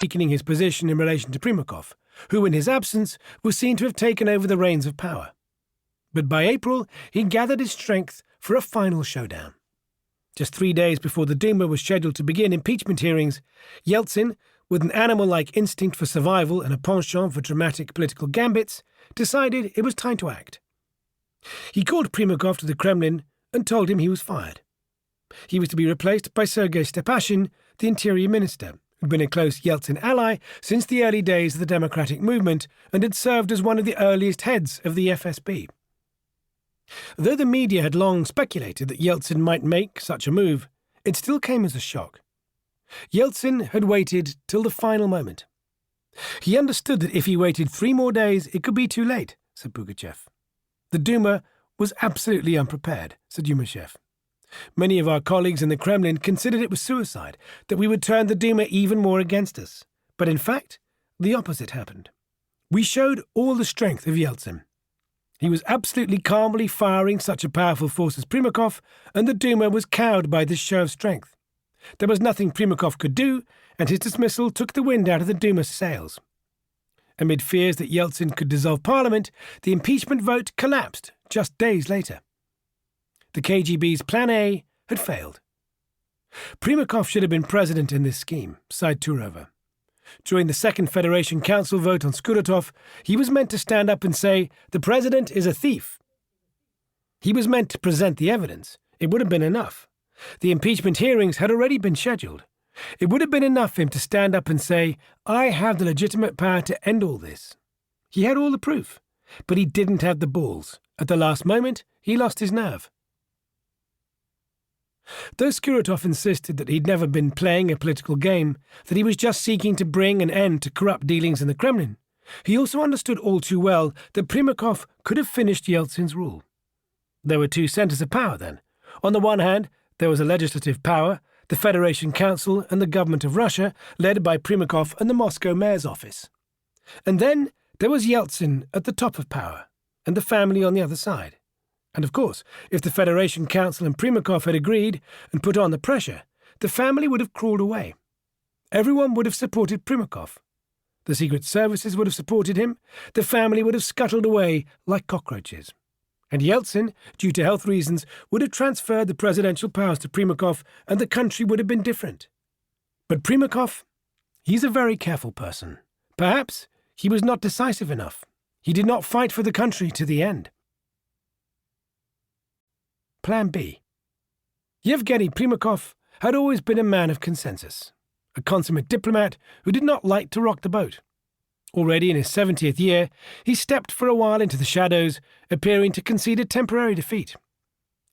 weakening his position in relation to Primakov, who in his absence was seen to have taken over the reins of power. But by April, he gathered his strength for a final showdown. Just 3 days before the Duma was scheduled to begin impeachment hearings, Yeltsin, with an animal-like instinct for survival and a penchant for dramatic political gambits, decided it was time to act. He called Primakov to the Kremlin and told him he was fired. He was to be replaced by Sergei Stepashin, the interior minister, who'd been a close Yeltsin ally since the early days of the democratic movement and had served as one of the earliest heads of the FSB. Though the media had long speculated that Yeltsin might make such a move, it still came as a shock. Yeltsin had waited till the final moment. He understood that if he waited 3 more days, it could be too late, said Pugachev. The Duma was absolutely unprepared, said Yumashev. Many of our colleagues in the Kremlin considered it was suicide, that we would turn the Duma even more against us. But in fact, the opposite happened. We showed all the strength of Yeltsin. He was absolutely calmly firing such a powerful force as Primakov, and the Duma was cowed by this show of strength. There was nothing Primakov could do, and his dismissal took the wind out of the Duma's sails. Amid fears that Yeltsin could dissolve parliament, the impeachment vote collapsed just days later. The KGB's Plan A had failed. Primakov should have been president in this scheme, sighed Turova. During the Second Federation Council vote on Skudetov, he was meant to stand up and say, "The president is a thief." He was meant to present the evidence. It would have been enough. The impeachment hearings had already been scheduled. It would have been enough for him to stand up and say, "I have the legitimate power to end all this." He had all the proof, but he didn't have the balls. At the last moment, he lost his nerve. Though Skudetov insisted that he'd never been playing a political game, that he was just seeking to bring an end to corrupt dealings in the Kremlin, he also understood all too well that Primakov could have finished Yeltsin's rule. There were 2 centers of power then. On the one hand, there was a legislative power, the Federation Council and the government of Russia, led by Primakov and the Moscow mayor's office. And then there was Yeltsin at the top of power, and the family on the other side. And of course, if the Federation Council and Primakov had agreed and put on the pressure, the family would have crawled away. Everyone would have supported Primakov. The secret services would have supported him. The family would have scuttled away like cockroaches. And Yeltsin, due to health reasons, would have transferred the presidential powers to Primakov, and the country would have been different. But Primakov, he's a very careful person. Perhaps he was not decisive enough. He did not fight for the country to the end. Plan B. Yevgeny Primakov had always been a man of consensus, a consummate diplomat who did not like to rock the boat. Already in his 70th year, he stepped for a while into the shadows, appearing to concede a temporary defeat.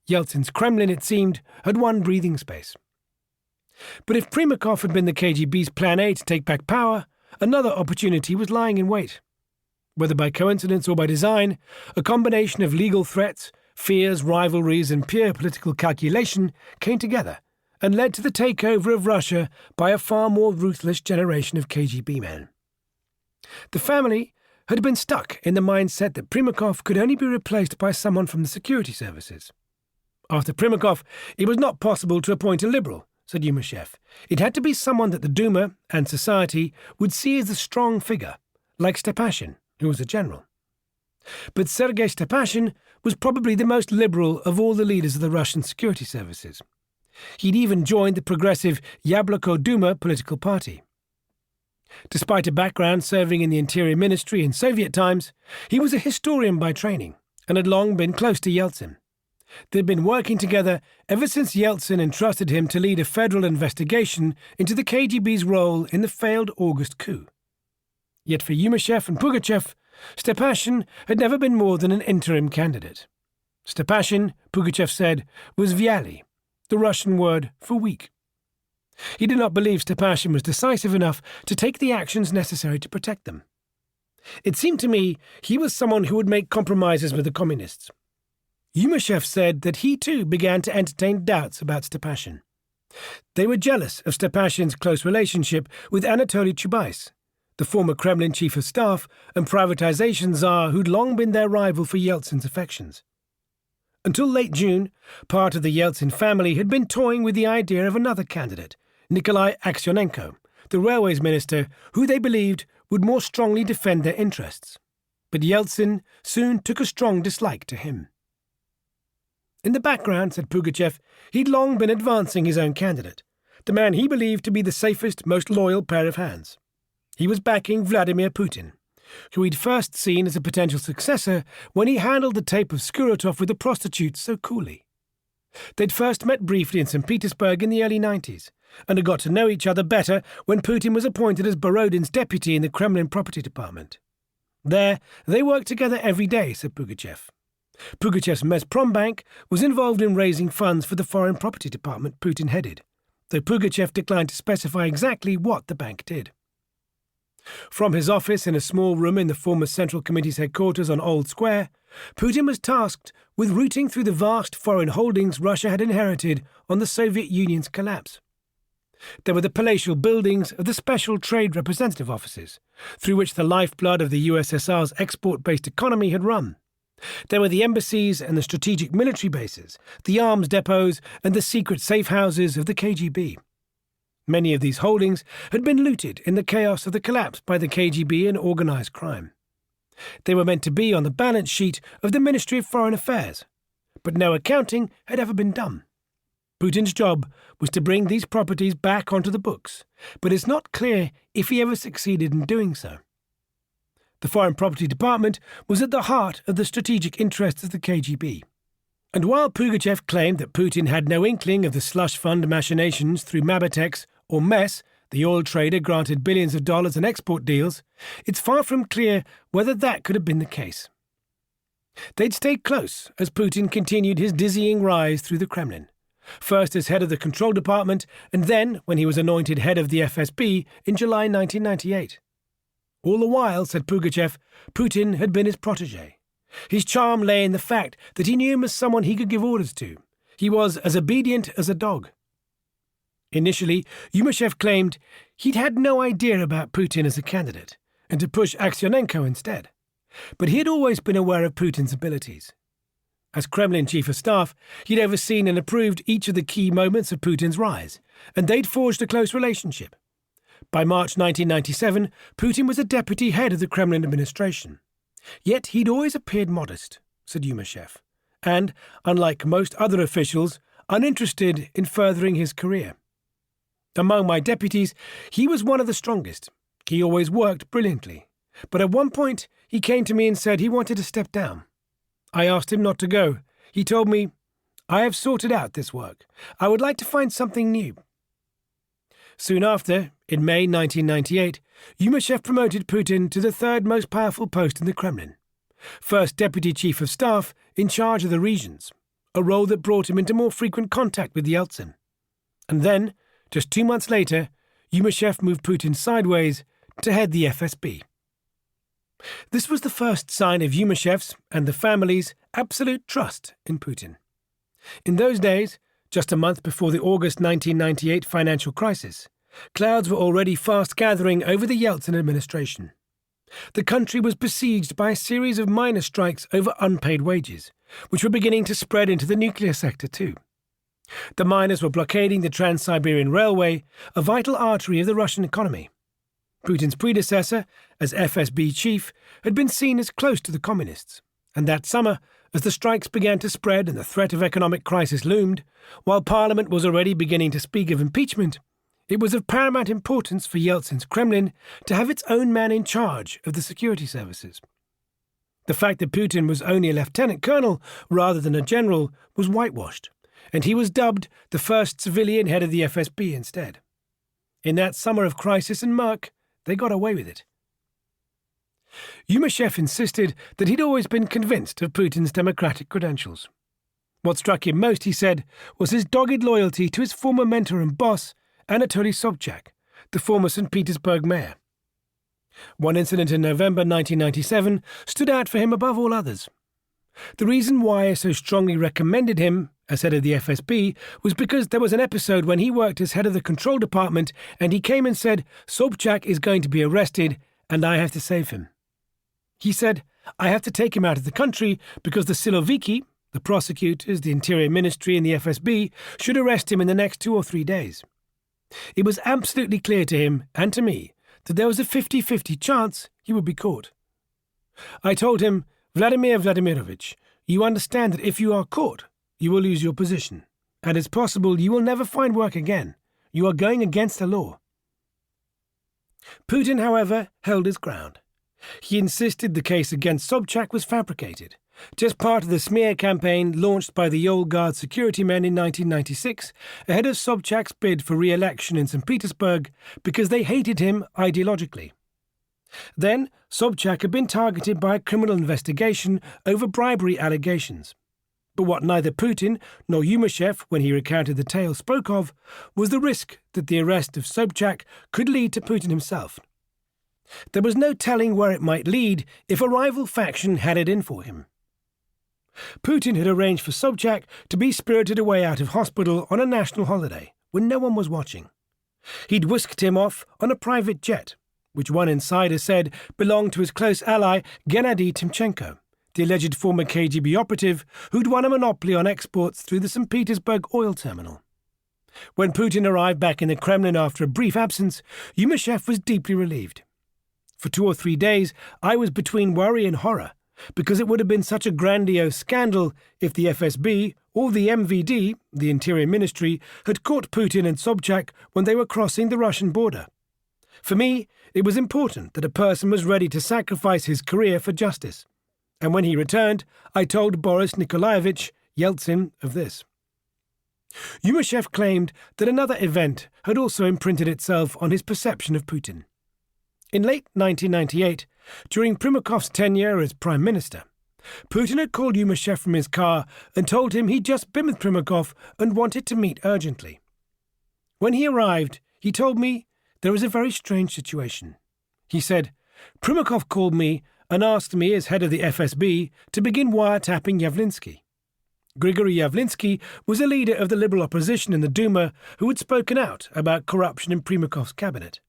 Yeltsin's Kremlin, it seemed, had won breathing space. But if Primakov had been the KGB's Plan A to take back power, another opportunity was lying in wait. Whether by coincidence or by design, a combination of legal threats, fears, rivalries, and pure political calculation came together and led to the takeover of Russia by a far more ruthless generation of KGB men. The family had been stuck in the mindset that Primakov could only be replaced by someone from the security services. After Primakov, it was not possible to appoint a liberal, said Yumashev. It had to be someone that the Duma and society would see as a strong figure, like Stepashin, who was a general. But Sergei Stepashin was probably the most liberal of all the leaders of the Russian security services. He'd even joined the progressive Yabloko Duma political party. Despite a background serving in the Interior Ministry in Soviet times, he was a historian by training and had long been close to Yeltsin. They'd been working together ever since Yeltsin entrusted him to lead a federal investigation into the KGB's role in the failed August coup. Yet for Yumashev and Pugachev, Stepashin had never been more than an interim candidate. Stepashin, Pugachev said, was vyali, the Russian word for weak. He did not believe Stepashin was decisive enough to take the actions necessary to protect them. It seemed to me he was someone who would make compromises with the communists. Yumashev said that he too began to entertain doubts about Stepashin. They were jealous of Stepashin's close relationship with Anatoly Chubais, the former Kremlin chief of staff and privatization czar who'd long been their rival for Yeltsin's affections. Until late June, part of the Yeltsin family had been toying with the idea of another candidate, Nikolai Aksyonenko, the railways minister who they believed would more strongly defend their interests. But Yeltsin soon took a strong dislike to him. In the background, said Pugachev, he'd long been advancing his own candidate, the man he believed to be the safest, most loyal pair of hands. He was backing Vladimir Putin, who he'd first seen as a potential successor when he handled the tape of Skuratov with the prostitutes so coolly. They'd first met briefly in St. Petersburg in the early 90s, and had got to know each other better when Putin was appointed as Borodin's deputy in the Kremlin property department. There, they worked together every day, said Pugachev. Pugachev's Mezprombank was involved in raising funds for the foreign property department Putin headed, though Pugachev declined to specify exactly what the bank did. From his office in a small room in the former Central Committee's headquarters on Old Square, Putin was tasked with rooting through the vast foreign holdings Russia had inherited on the Soviet Union's collapse. There were the palatial buildings of the Special Trade Representative Offices, through which the lifeblood of the USSR's export-based economy had run. There were the embassies and the strategic military bases, the arms depots and the secret safe houses of the KGB. Many of these holdings had been looted in the chaos of the collapse by the KGB and organised crime. They were meant to be on the balance sheet of the Ministry of Foreign Affairs, but no accounting had ever been done. Putin's job was to bring these properties back onto the books, but it's not clear if he ever succeeded in doing so. The Foreign Property Department was at the heart of the strategic interests of the KGB. And while Pugachev claimed that Putin had no inkling of the slush fund machinations through Mabitex or MES, the oil trader granted billions of dollars in export deals, it's far from clear whether that could have been the case. They'd stayed close as Putin continued his dizzying rise through the Kremlin, first as head of the Control Department and then when he was anointed head of the FSB in July 1998. All the while, said Pugachev, Putin had been his protégé. His charm lay in the fact that he knew him as someone he could give orders to. He was as obedient as a dog. Initially, Yumashev claimed he'd had no idea about Putin as a candidate, and to push Aksyonenko instead. But he had always been aware of Putin's abilities. As Kremlin chief of staff, he'd overseen and approved each of the key moments of Putin's rise, and they'd forged a close relationship. By March 1997, Putin was a deputy head of the Kremlin administration. Yet he'd always appeared modest, said Yumashev, and, unlike most other officials, uninterested in furthering his career. Among my deputies, he was one of the strongest. He always worked brilliantly. But at one point, he came to me and said he wanted to step down. I asked him not to go. He told me, "I have sorted out this work. I would like to find something new." Soon after, in May 1998, Yumashev promoted Putin to the third most powerful post in the Kremlin, first deputy chief of staff in charge of the regions, a role that brought him into more frequent contact with Yeltsin. And then, just 2 months later, Yumashev moved Putin sideways to head the FSB. This was the first sign of Yumashev's and the family's absolute trust in Putin. In those days, just a month before the August 1998 financial crisis, clouds were already fast gathering over the Yeltsin administration. The country was besieged by a series of minor strikes over unpaid wages, which were beginning to spread into the nuclear sector too. The miners were blockading the Trans-Siberian Railway, a vital artery of the Russian economy. Putin's predecessor, as FSB chief, had been seen as close to the communists, and that summer, as the strikes began to spread and the threat of economic crisis loomed, while Parliament was already beginning to speak of impeachment, it was of paramount importance for Yeltsin's Kremlin to have its own man in charge of the security services. The fact that Putin was only a lieutenant colonel rather than a general was whitewashed, and he was dubbed the first civilian head of the FSB instead. In that summer of crisis and murk, they got away with it. Yumashev insisted that he'd always been convinced of Putin's democratic credentials. What struck him most, he said, was his dogged loyalty to his former mentor and boss, Anatoly Sobchak, the former St. Petersburg mayor. One incident in November 1997 stood out for him above all others. The reason why I so strongly recommended him as head of the FSB was because there was an episode when he worked as head of the control department and he came and said, "Sobchak is going to be arrested and I have to save him." He said, "I have to take him out of the country because the Siloviki, the prosecutors, the Interior Ministry and the FSB should arrest him in the next 2 or 3 days." It was absolutely clear to him and to me that there was a 50-50 chance he would be caught. I told him, Vladimir Vladimirovich, you understand that if you are caught, you will lose your position, and it's possible you will never find work again. You are going against the law. Putin, however, held his ground. He insisted the case against Sobchak was fabricated, just part of the smear campaign launched by the old guard security men in 1996 ahead of Sobchak's bid for re-election in St. Petersburg because they hated him ideologically. Then, Sobchak had been targeted by a criminal investigation over bribery allegations. But what neither Putin nor Yumashev, when he recounted the tale, spoke of was the risk that the arrest of Sobchak could lead to Putin himself. There was no telling where it might lead if a rival faction had it in for him. Putin had arranged for Sobchak to be spirited away out of hospital on a national holiday when no one was watching. He'd whisked him off on a private jet, which one insider said belonged to his close ally Gennady Timchenko, the alleged former KGB operative who'd won a monopoly on exports through the St. Petersburg oil terminal. When Putin arrived back in the Kremlin after a brief absence, Yumashev was deeply relieved. For 2 or 3 days, I was between worry and horror, because it would have been such a grandiose scandal if the FSB or the MVD, the Interior Ministry, had caught Putin and Sobchak when they were crossing the Russian border. For me, it was important that a person was ready to sacrifice his career for justice. And when he returned, I told Boris Nikolaevich Yeltsin of this. Yumashev claimed that another event had also imprinted itself on his perception of Putin. In late 1998, during Primakov's tenure as Prime Minister, Putin had called Yumashev from his car and told him he'd just been with Primakov and wanted to meet urgently. When he arrived, he told me there was a very strange situation. He said, Primakov called me and asked me as head of the FSB to begin wiretapping Yavlinsky. Grigory Yavlinsky was a leader of the liberal opposition in the Duma who had spoken out about corruption in Primakov's cabinet.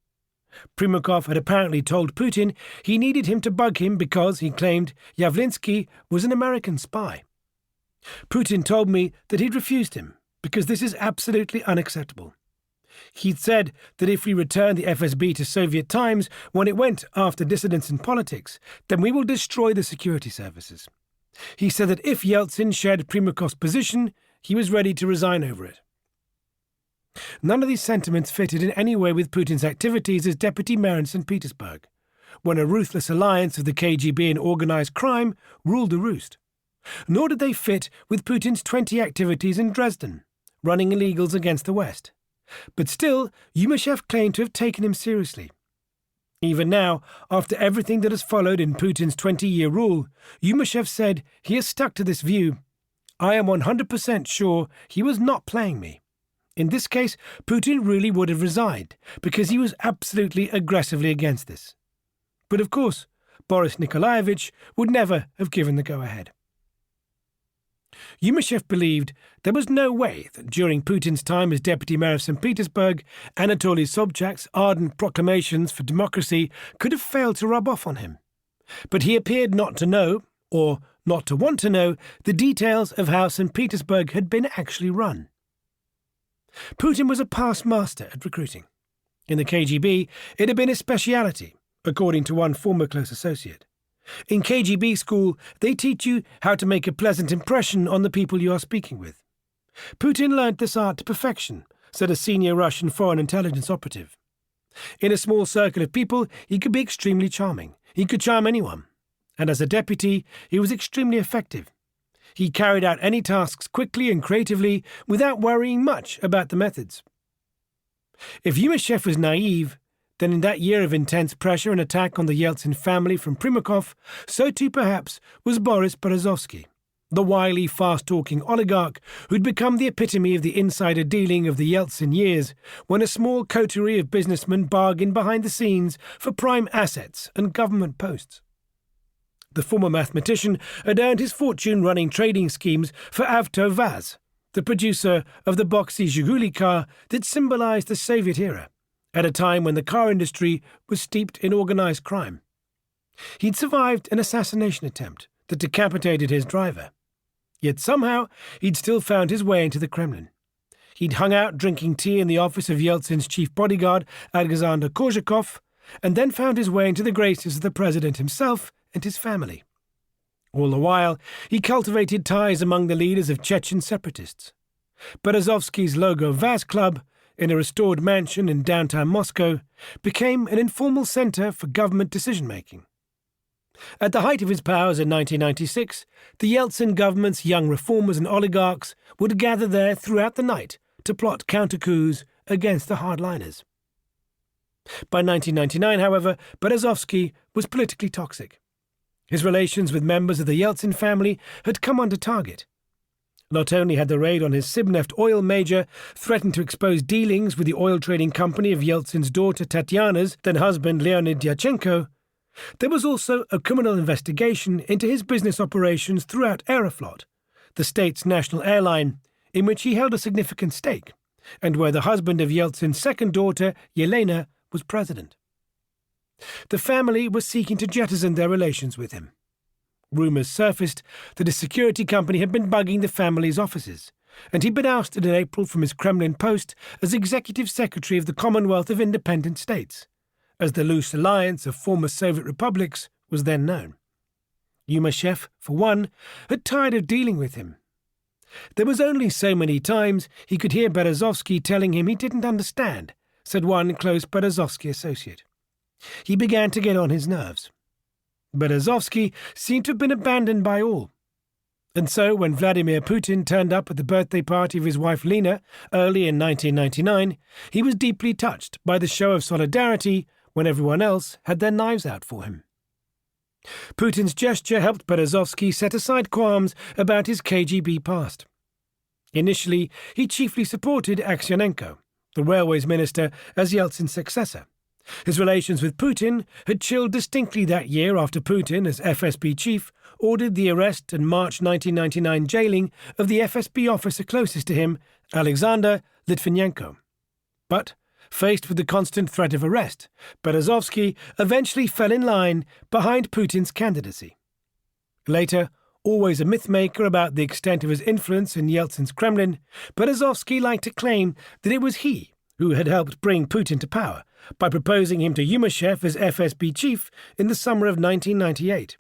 Primakov had apparently told Putin he needed him to bug him because, he claimed, Yavlinsky was an American spy. Putin told me that he'd refused him because this is absolutely unacceptable. He'd said that if we return the FSB to Soviet times when it went after dissidents in politics, then we will destroy the security services. He said that if Yeltsin shared Primakov's position, he was ready to resign over it. None of these sentiments fitted in any way with Putin's activities as deputy mayor in St. Petersburg, when a ruthless alliance of the KGB and organized crime ruled the roost. Nor did they fit with Putin's 20 activities in Dresden, running illegals against the West. But still, Yumashev claimed to have taken him seriously. Even now, after everything that has followed in Putin's 20-year rule, Yumashev said he has stuck to this view. I am 100% sure he was not playing me. In this case, Putin really would have resigned, because he was absolutely aggressively against this. But of course, Boris Nikolaevich would never have given the go-ahead. Yumashev believed there was no way that during Putin's time as deputy mayor of St. Petersburg, Anatoly Sobchak's ardent proclamations for democracy could have failed to rub off on him. But he appeared not to know, or not to want to know, the details of how St. Petersburg had been actually run. Putin was a past master at recruiting. In the KGB, it had been his speciality, according to one former close associate. In KGB school, they teach you how to make a pleasant impression on the people you are speaking with. Putin learnt this art to perfection, said a senior Russian foreign intelligence operative. In a small circle of people, he could be extremely charming. He could charm anyone. And as a deputy, he was extremely effective. He carried out any tasks quickly and creatively without worrying much about the methods. If Yumashev was naive, then in that year of intense pressure and attack on the Yeltsin family from Primakov, so too perhaps was Boris Berezovsky, the wily, fast-talking oligarch who'd become the epitome of the insider dealing of the Yeltsin years, when a small coterie of businessmen bargained behind the scenes for prime assets and government posts. The former mathematician had earned his fortune running trading schemes for Avto Vaz, the producer of the boxy Zhiguli car that symbolized the Soviet era, at a time when the car industry was steeped in organized crime. He'd survived an assassination attempt that decapitated his driver. Yet somehow he'd still found his way into the Kremlin. He'd hung out drinking tea in the office of Yeltsin's chief bodyguard, Alexander Korzhakov, and then found his way into the graces of the president himself and his family. All the while, he cultivated ties among the leaders of Chechen separatists. Berezovsky's Logo Vaz Club, in a restored mansion in downtown Moscow, became an informal center for government decision-making. At the height of his powers in 1996, the Yeltsin government's young reformers and oligarchs would gather there throughout the night to plot counter-coups against the hardliners. By 1999, however, Berezovsky was politically toxic. His relations with members of the Yeltsin family had come under target. Not only had the raid on his Sibneft oil major threatened to expose dealings with the oil trading company of Yeltsin's daughter Tatyana's then husband Leonid Dyachenko, there was also a criminal investigation into his business operations throughout Aeroflot, the state's national airline, in which he held a significant stake, and where the husband of Yeltsin's second daughter, Yelena, was president. The family was seeking to jettison their relations with him. Rumours surfaced that a security company had been bugging the family's offices, and he'd been ousted in April from his Kremlin post as executive secretary of the Commonwealth of Independent States, as the loose alliance of former Soviet republics was then known. Yumashev, for one, had tired of dealing with him. There was only so many times he could hear Berezovsky telling him he didn't understand, said one close Berezovsky associate. He began to get on his nerves. Berezovsky seemed to have been abandoned by all. And so, when Vladimir Putin turned up at the birthday party of his wife Lena early in 1999, he was deeply touched by the show of solidarity when everyone else had their knives out for him. Putin's gesture helped Berezovsky set aside qualms about his KGB past. Initially, he chiefly supported Aksyonenko, the railways minister, as Yeltsin's successor. His relations with Putin had chilled distinctly that year after Putin, as FSB chief, ordered the arrest and March 1999 jailing of the FSB officer closest to him, Alexander Litvinenko. But, faced with the constant threat of arrest, Berezovsky eventually fell in line behind Putin's candidacy. Later, always a mythmaker about the extent of his influence in Yeltsin's Kremlin, Berezovsky liked to claim that it was he who had helped bring Putin to power by proposing him to Yumashev as FSB chief in the summer of 1998.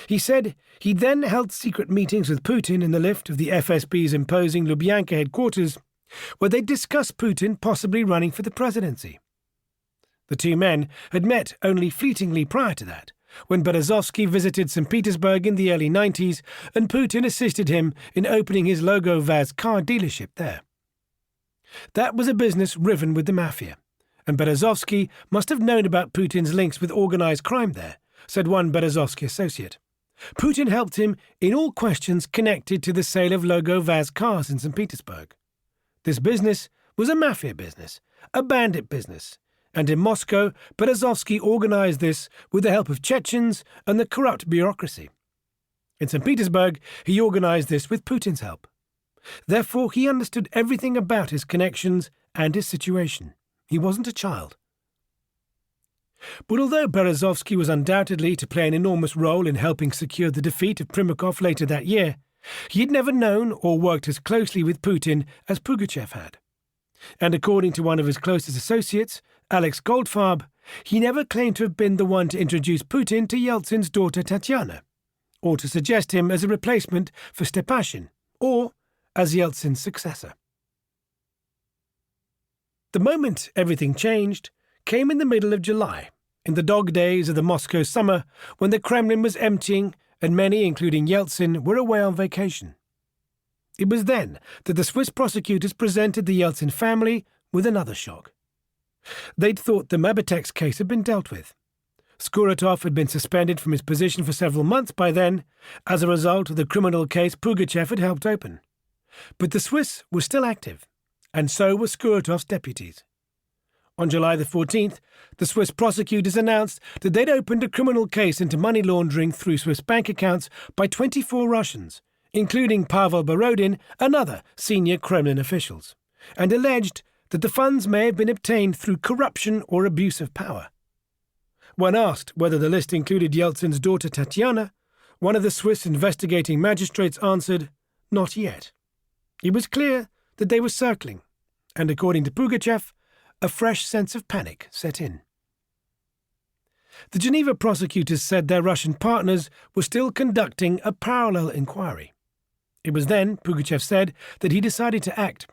He said he then held secret meetings with Putin in the lift of the FSB's imposing Lubyanka headquarters, where they discussed Putin possibly running for the presidency. The two men had met only fleetingly prior to that, when Berezovsky visited St. Petersburg in the early 90s and Putin assisted him in opening his Logo Vaz car dealership there. That was a business riven with the mafia, and Berezovsky must have known about Putin's links with organized crime there, said one Berezovsky associate. Putin helped him in all questions connected to the sale of Logo Vaz cars in St. Petersburg. This business was a mafia business, a bandit business, and in Moscow, Berezovsky organized this with the help of Chechens and the corrupt bureaucracy. In St. Petersburg, he organized this with Putin's help. Therefore, he understood everything about his connections and his situation. He wasn't a child. But although Berezovsky was undoubtedly to play an enormous role in helping secure the defeat of Primakov later that year, he had never known or worked as closely with Putin as Pugachev had. And according to one of his closest associates, Alex Goldfarb, he never claimed to have been the one to introduce Putin to Yeltsin's daughter Tatyana, or to suggest him as a replacement for Stepashin, or as Yeltsin's successor. The moment everything changed came in the middle of July, in the dog days of the Moscow summer, when the Kremlin was emptying and many, including Yeltsin, were away on vacation. It was then that the Swiss prosecutors presented the Yeltsin family with another shock. They'd thought the Mabetex case had been dealt with. Skuratov had been suspended from his position for several months by then, as a result of the criminal case Pugachev had helped open. But the Swiss were still active, and so were Skuratov's deputies. On July the 14th, the Swiss prosecutors announced that they'd opened a criminal case into money laundering through Swiss bank accounts by 24 Russians, including Pavel Borodin and other senior Kremlin officials, and alleged that the funds may have been obtained through corruption or abuse of power. When asked whether the list included Yeltsin's daughter Tatyana, one of the Swiss investigating magistrates answered, "Not yet." It was clear that they were circling, and according to Pugachev, a fresh sense of panic set in. The Geneva prosecutors said their Russian partners were still conducting a parallel inquiry. It was then, Pugachev said, that he decided to act.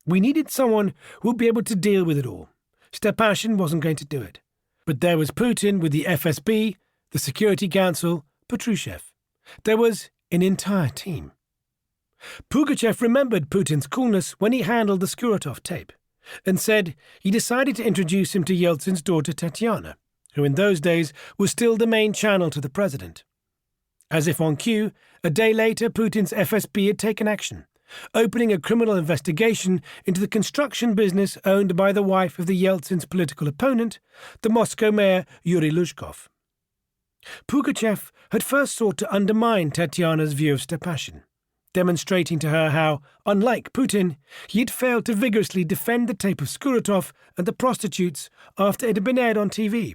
We needed someone who would be able to deal with it all. Stepashin wasn't going to do it. But there was Putin with the FSB, the Security Council, Patrushev. There was an entire team. Pugachev remembered Putin's coolness when he handled the Skuratov tape, and said he decided to introduce him to Yeltsin's daughter Tatiana, who in those days was still the main channel to the president. As if on cue, a day later Putin's FSB had taken action, opening a criminal investigation into the construction business owned by the wife of the Yeltsin's political opponent, the Moscow mayor Yuri Luzhkov. Pugachev had first sought to undermine Tatiana's view of Stepashin, demonstrating to her how, unlike Putin, he had failed to vigorously defend the tape of Skuratov and the prostitutes after it had been aired on TV.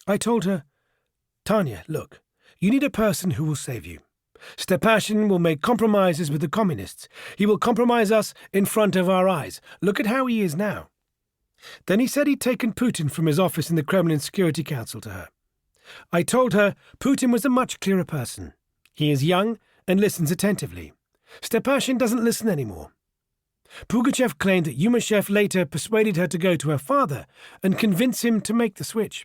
I told her, Tanya, look, you need a person who will save you. Stepashin will make compromises with the communists. He will compromise us in front of our eyes. Look at how he is now. Then he said he'd taken Putin from his office in the Kremlin Security Council to her. I told her Putin was a much clearer person. He is young and listens attentively. Stepashin doesn't listen anymore. Pugachev claimed that Yumashev later persuaded her to go to her father and convince him to make the switch.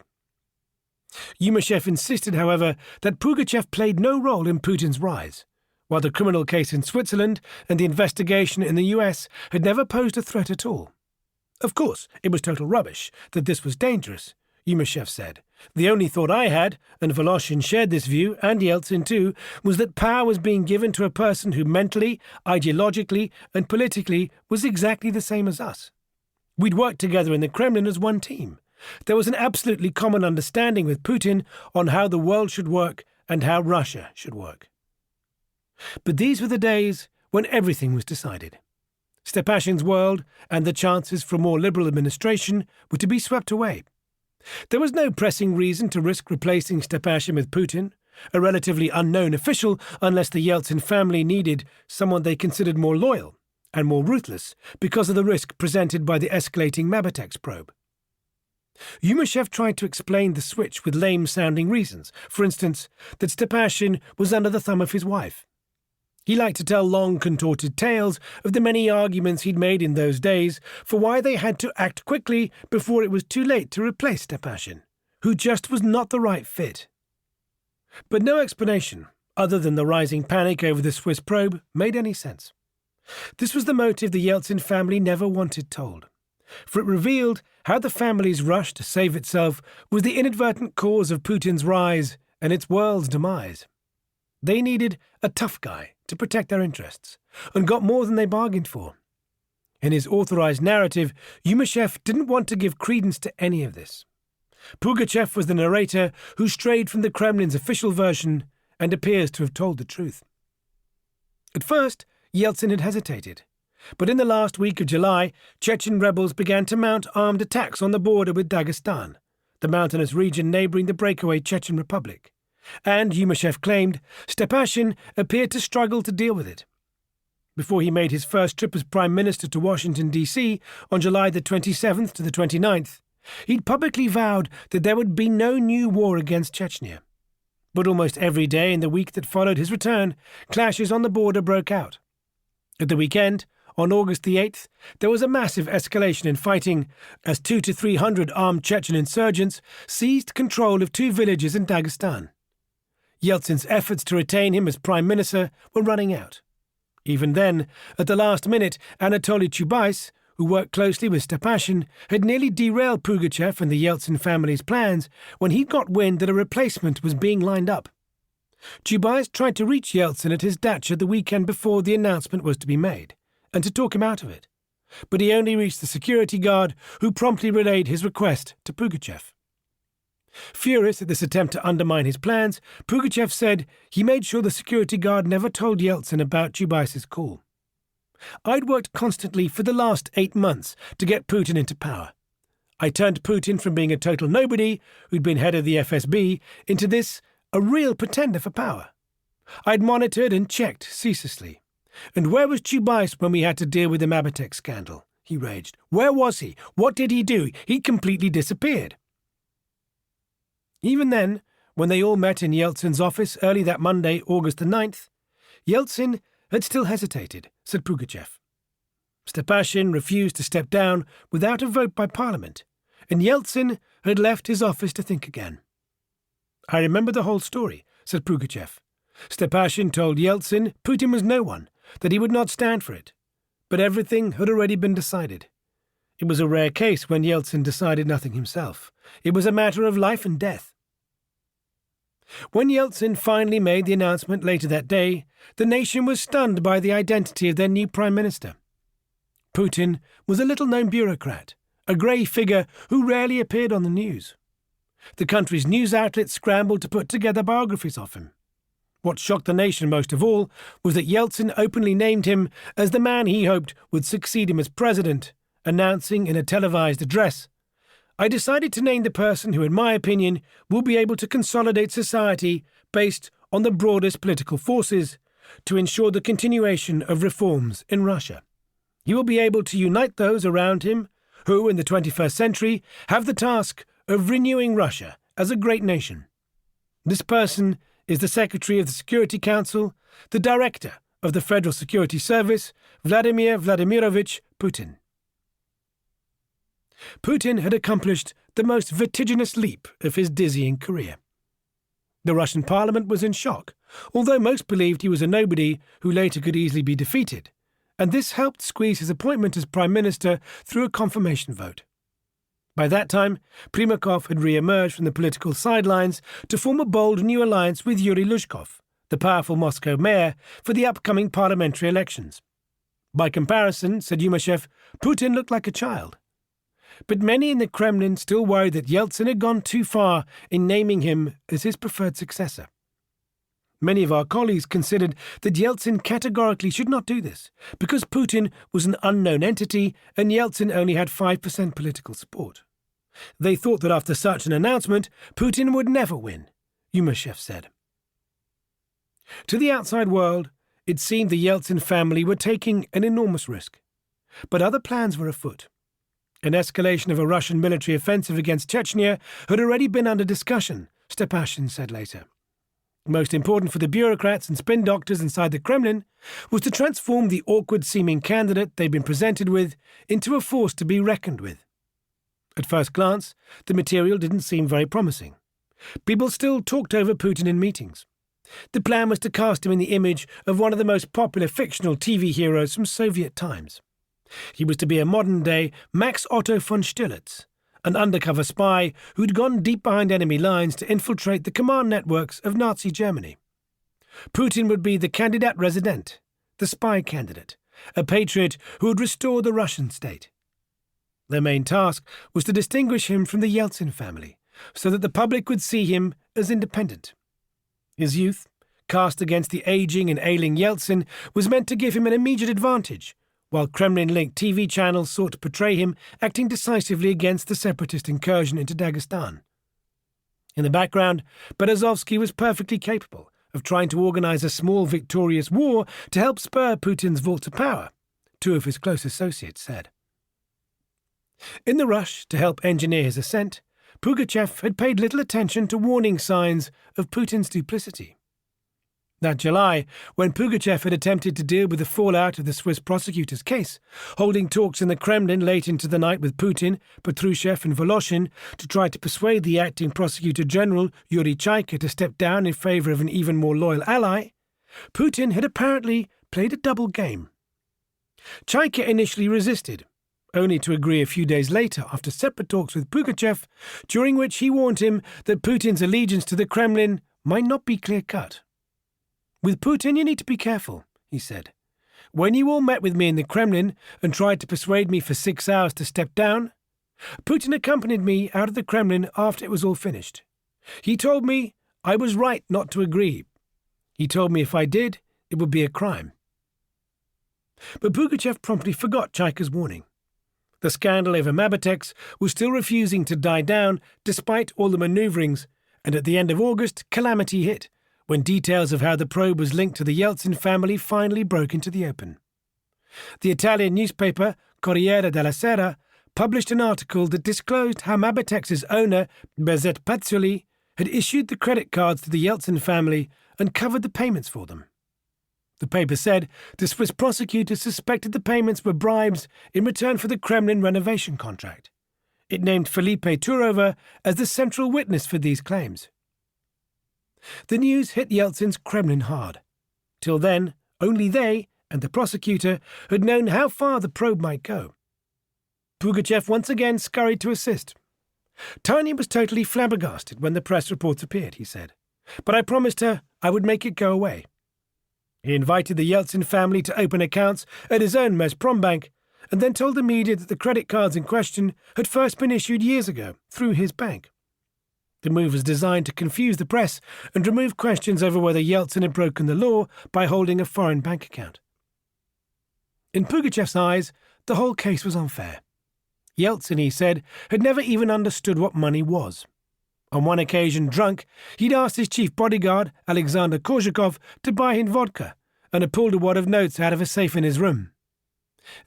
Yumashev insisted, however, that Pugachev played no role in Putin's rise, while the criminal case in Switzerland and the investigation in the US had never posed a threat at all. Of course, it was total rubbish, that this was dangerous, Yumashev said. The only thought I had, and Voloshin shared this view, and Yeltsin too, was that power was being given to a person who mentally, ideologically, and politically was exactly the same as us. We'd worked together in the Kremlin as one team. There was an absolutely common understanding with Putin on how the world should work and how Russia should work. But these were the days when everything was decided. Stepashin's world and the chances for a more liberal administration were to be swept away. There was no pressing reason to risk replacing Stepashin with Putin, a relatively unknown official, unless the Yeltsin family needed someone they considered more loyal and more ruthless because of the risk presented by the escalating Mabatex probe. Yumashev tried to explain the switch with lame-sounding reasons, for instance, that Stepashin was under the thumb of his wife. He liked to tell long, contorted tales of the many arguments he'd made in those days for why they had to act quickly before it was too late to replace Stepashin, who just was not the right fit. But no explanation, other than the rising panic over the Swiss probe, made any sense. This was the motive the Yeltsin family never wanted told, for it revealed how the family's rush to save itself was the inadvertent cause of Putin's rise and its world's demise. They needed a tough guy to protect their interests, and got more than they bargained for. In his authorized narrative, Yumashev didn't want to give credence to any of this. Pugachev was the narrator who strayed from the Kremlin's official version and appears to have told the truth. At first, Yeltsin had hesitated, but in the last week of July, Chechen rebels began to mount armed attacks on the border with Dagestan, the mountainous region neighboring the breakaway Chechen Republic. And, Yumashev claimed, Stepashin appeared to struggle to deal with it. Before he made his first trip as Prime Minister to Washington, D.C. on July the 27th to the 29th, he'd publicly vowed that there would be no new war against Chechnya. But almost every day in the week that followed his return, clashes on the border broke out. At the weekend, on August the 8th, there was a massive escalation in fighting as 200 to 300 armed Chechen insurgents seized control of 2 villages in Dagestan. Yeltsin's efforts to retain him as Prime Minister were running out. Even then, at the last minute, Anatoly Chubais, who worked closely with Stepashin, had nearly derailed Pugachev and the Yeltsin family's plans when he got wind that a replacement was being lined up. Chubais tried to reach Yeltsin at his dacha the weekend before the announcement was to be made, and to talk him out of it. But he only reached the security guard, who promptly relayed his request to Pugachev. Furious at this attempt to undermine his plans, Pugachev said he made sure the security guard never told Yeltsin about Chubais's call. I'd worked constantly for the last 8 months to get Putin into power. I turned Putin from being a total nobody, who'd been head of the FSB, into this, a real pretender for power. I'd monitored and checked ceaselessly. And where was Chubais when we had to deal with the Mabatek scandal? He raged. Where was he? What did he do? He completely disappeared. Even then, when they all met in Yeltsin's office early that Monday, August the 9th, Yeltsin had still hesitated, said Pugachev. Stepashin refused to step down without a vote by Parliament, and Yeltsin had left his office to think again. I remember the whole story, said Pugachev. Stepashin told Yeltsin Putin was no one, that he would not stand for it. But everything had already been decided. It was a rare case when Yeltsin decided nothing himself. It was a matter of life and death. When Yeltsin finally made the announcement later that day, the nation was stunned by the identity of their new prime minister. Putin was a little-known bureaucrat, a grey figure who rarely appeared on the news. The country's news outlets scrambled to put together biographies of him. What shocked the nation most of all was that Yeltsin openly named him as the man he hoped would succeed him as president, announcing in a televised address, "I decided to name the person who, in my opinion, will be able to consolidate society based on the broadest political forces to ensure the continuation of reforms in Russia. He will be able to unite those around him who, in the 21st century, have the task of renewing Russia as a great nation. This person is the Secretary of the Security Council, the Director of the Federal Security Service, Vladimir Vladimirovich Putin." Putin had accomplished the most vertiginous leap of his dizzying career. The Russian parliament was in shock, although most believed he was a nobody who later could easily be defeated, and this helped squeeze his appointment as prime minister through a confirmation vote. By that time, Primakov had re-emerged from the political sidelines to form a bold new alliance with Yuri Luzhkov, the powerful Moscow mayor, for the upcoming parliamentary elections. By comparison, said Yumashev, Putin looked like a child. But many in the Kremlin still worried that Yeltsin had gone too far in naming him as his preferred successor. Many of our colleagues considered that Yeltsin categorically should not do this, because Putin was an unknown entity and Yeltsin only had 5% political support. They thought that after such an announcement, Putin would never win, Yumashev said. To the outside world, it seemed the Yeltsin family were taking an enormous risk. But other plans were afoot. An escalation of a Russian military offensive against Chechnya had already been under discussion, Stepashin said later. Most important for the bureaucrats and spin doctors inside the Kremlin was to transform the awkward-seeming candidate they'd been presented with into a force to be reckoned with. At first glance, the material didn't seem very promising. People still talked over Putin in meetings. The plan was to cast him in the image of one of the most popular fictional TV heroes from Soviet times. He was to be a modern-day Max Otto von Stillitz, an undercover spy who'd gone deep behind enemy lines to infiltrate the command networks of Nazi Germany. Putin would be the candidat resident, the spy candidate, a patriot who would restore the Russian state. Their main task was to distinguish him from the Yeltsin family, so that the public would see him as independent. His youth, cast against the aging and ailing Yeltsin, was meant to give him an immediate advantage, while Kremlin-linked TV channels sought to portray him acting decisively against the separatist incursion into Dagestan. In the background, Berezovsky was perfectly capable of trying to organize a small victorious war to help spur Putin's vault to power, two of his close associates said. In the rush to help engineer his ascent, Pugachev had paid little attention to warning signs of Putin's duplicity. That July, when Pugachev had attempted to deal with the fallout of the Swiss prosecutor's case, holding talks in the Kremlin late into the night with Putin, Patrushev and Voloshin to try to persuade the acting prosecutor general, Yuri Chaika, to step down in favor of an even more loyal ally, Putin had apparently played a double game. Chaika initially resisted, only to agree a few days later after separate talks with Pugachev, during which he warned him that Putin's allegiance to the Kremlin might not be clear-cut. "With Putin you need to be careful," he said. "When you all met with me in the Kremlin and tried to persuade me for 6 hours to step down, Putin accompanied me out of the Kremlin after it was all finished. He told me I was right not to agree. He told me if I did, it would be a crime." But Pugachev promptly forgot Chaika's warning. The scandal over Mabatex was still refusing to die down despite all the maneuverings, and at the end of August, calamity hit, when details of how the probe was linked to the Yeltsin family finally broke into the open. The Italian newspaper Corriere della Sera published an article that disclosed how Mabitex's owner, Bezet Pazzoli, had issued the credit cards to the Yeltsin family and covered the payments for them. The paper said the Swiss prosecutors suspected the payments were bribes in return for the Kremlin renovation contract. It named Felipe Turova as the central witness for these claims. The news hit Yeltsin's Kremlin hard. Till then, only they and the prosecutor had known how far the probe might go. Pugachev once again scurried to assist. Tanya was totally flabbergasted when the press reports appeared, he said, but I promised her I would make it go away. He invited the Yeltsin family to open accounts at his own Mezprombank and then told the media that the credit cards in question had first been issued years ago through his bank. The move was designed to confuse the press and remove questions over whether Yeltsin had broken the law by holding a foreign bank account. In Pugachev's eyes, the whole case was unfair. Yeltsin, he said, had never even understood what money was. On one occasion, drunk, he'd asked his chief bodyguard, Alexander Korzhakov, to buy him vodka, and had pulled a wad of notes out of a safe in his room.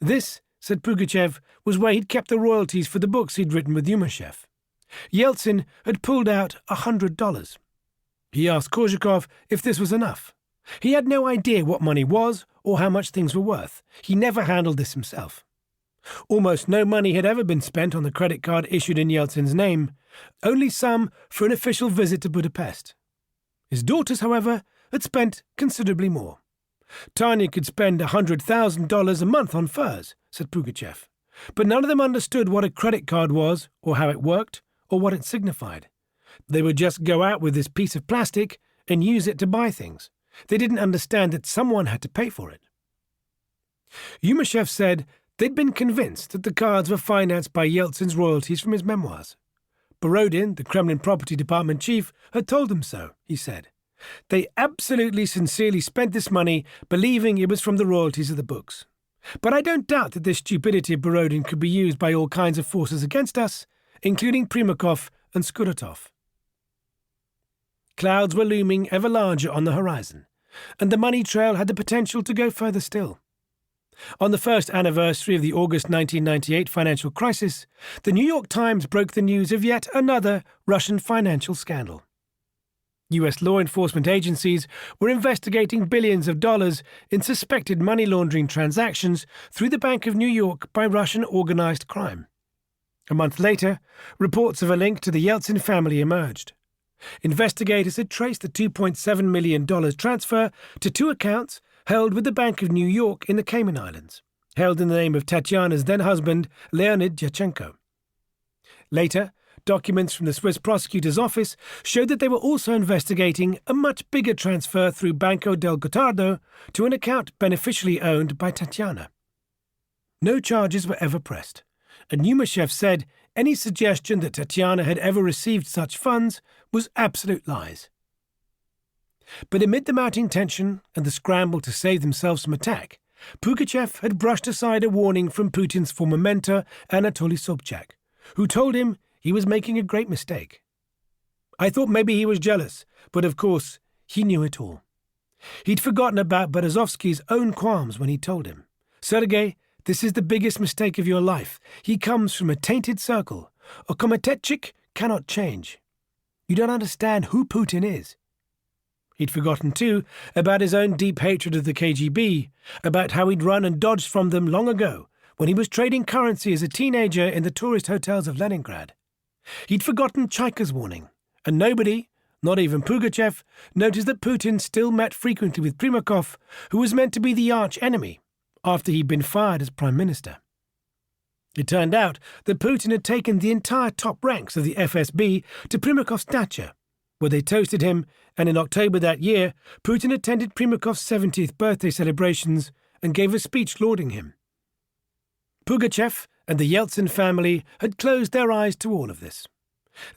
This, said Pugachev, was where he'd kept the royalties for the books he'd written with Yumashev. Yeltsin had pulled out $100. He asked Korzhakov if this was enough. He had no idea what money was or how much things were worth. He never handled this himself. Almost no money had ever been spent on the credit card issued in Yeltsin's name, only some for an official visit to Budapest. His daughters, however, had spent considerably more. Tanya could spend $100,000 a month on furs, said Pugachev, but none of them understood what a credit card was or how it worked or what it signified. They would just go out with this piece of plastic and use it to buy things. They didn't understand that someone had to pay for it. Yumashev said they'd been convinced that the cards were financed by Yeltsin's royalties from his memoirs. Borodin, the Kremlin property department chief, had told them so, he said. They absolutely sincerely spent this money believing it was from the royalties of the books. But I don't doubt that this stupidity of Borodin could be used by all kinds of forces against us, including Primakov and Skuratov. Clouds were looming ever larger on the horizon, and the money trail had the potential to go further still. On the first anniversary of the August 1998 financial crisis, the New York Times broke the news of yet another Russian financial scandal. U.S. law enforcement agencies were investigating billions of dollars in suspected money laundering transactions through the Bank of New York by Russian organized crime. A month later, reports of a link to the Yeltsin family emerged. Investigators had traced the $2.7 million transfer to two accounts held with the Bank of New York in the Cayman Islands, held in the name of Tatyana's then-husband, Leonid Dyachenko. Later, documents from the Swiss prosecutor's office showed that they were also investigating a much bigger transfer through Banco del Gotardo to an account beneficially owned by Tatyana. No charges were ever pressed, and Yumashev said any suggestion that Tatyana had ever received such funds was absolute lies. But amid the mounting tension and the scramble to save themselves from attack, Pugachev had brushed aside a warning from Putin's former mentor, Anatoly Sobchak, who told him he was making a great mistake. I thought maybe he was jealous, but of course he knew it all. He'd forgotten about Berezovsky's own qualms when he told him, Sergei, this is the biggest mistake of your life. He comes from a tainted circle. A Kometetchik cannot change. You don't understand who Putin is. He'd forgotten, too, about his own deep hatred of the KGB, about how he'd run and dodged from them long ago, when he was trading currency as a teenager in the tourist hotels of Leningrad. He'd forgotten Chaika's warning, and nobody, not even Pugachev, noticed that Putin still met frequently with Primakov, who was meant to be the arch-enemy, after he'd been fired as Prime Minister. It turned out that Putin had taken the entire top ranks of the FSB to Primakov's dacha, where they toasted him, and in October that year, Putin attended Primakov's 70th birthday celebrations and gave a speech lauding him. Pugachev and the Yeltsin family had closed their eyes to all of this.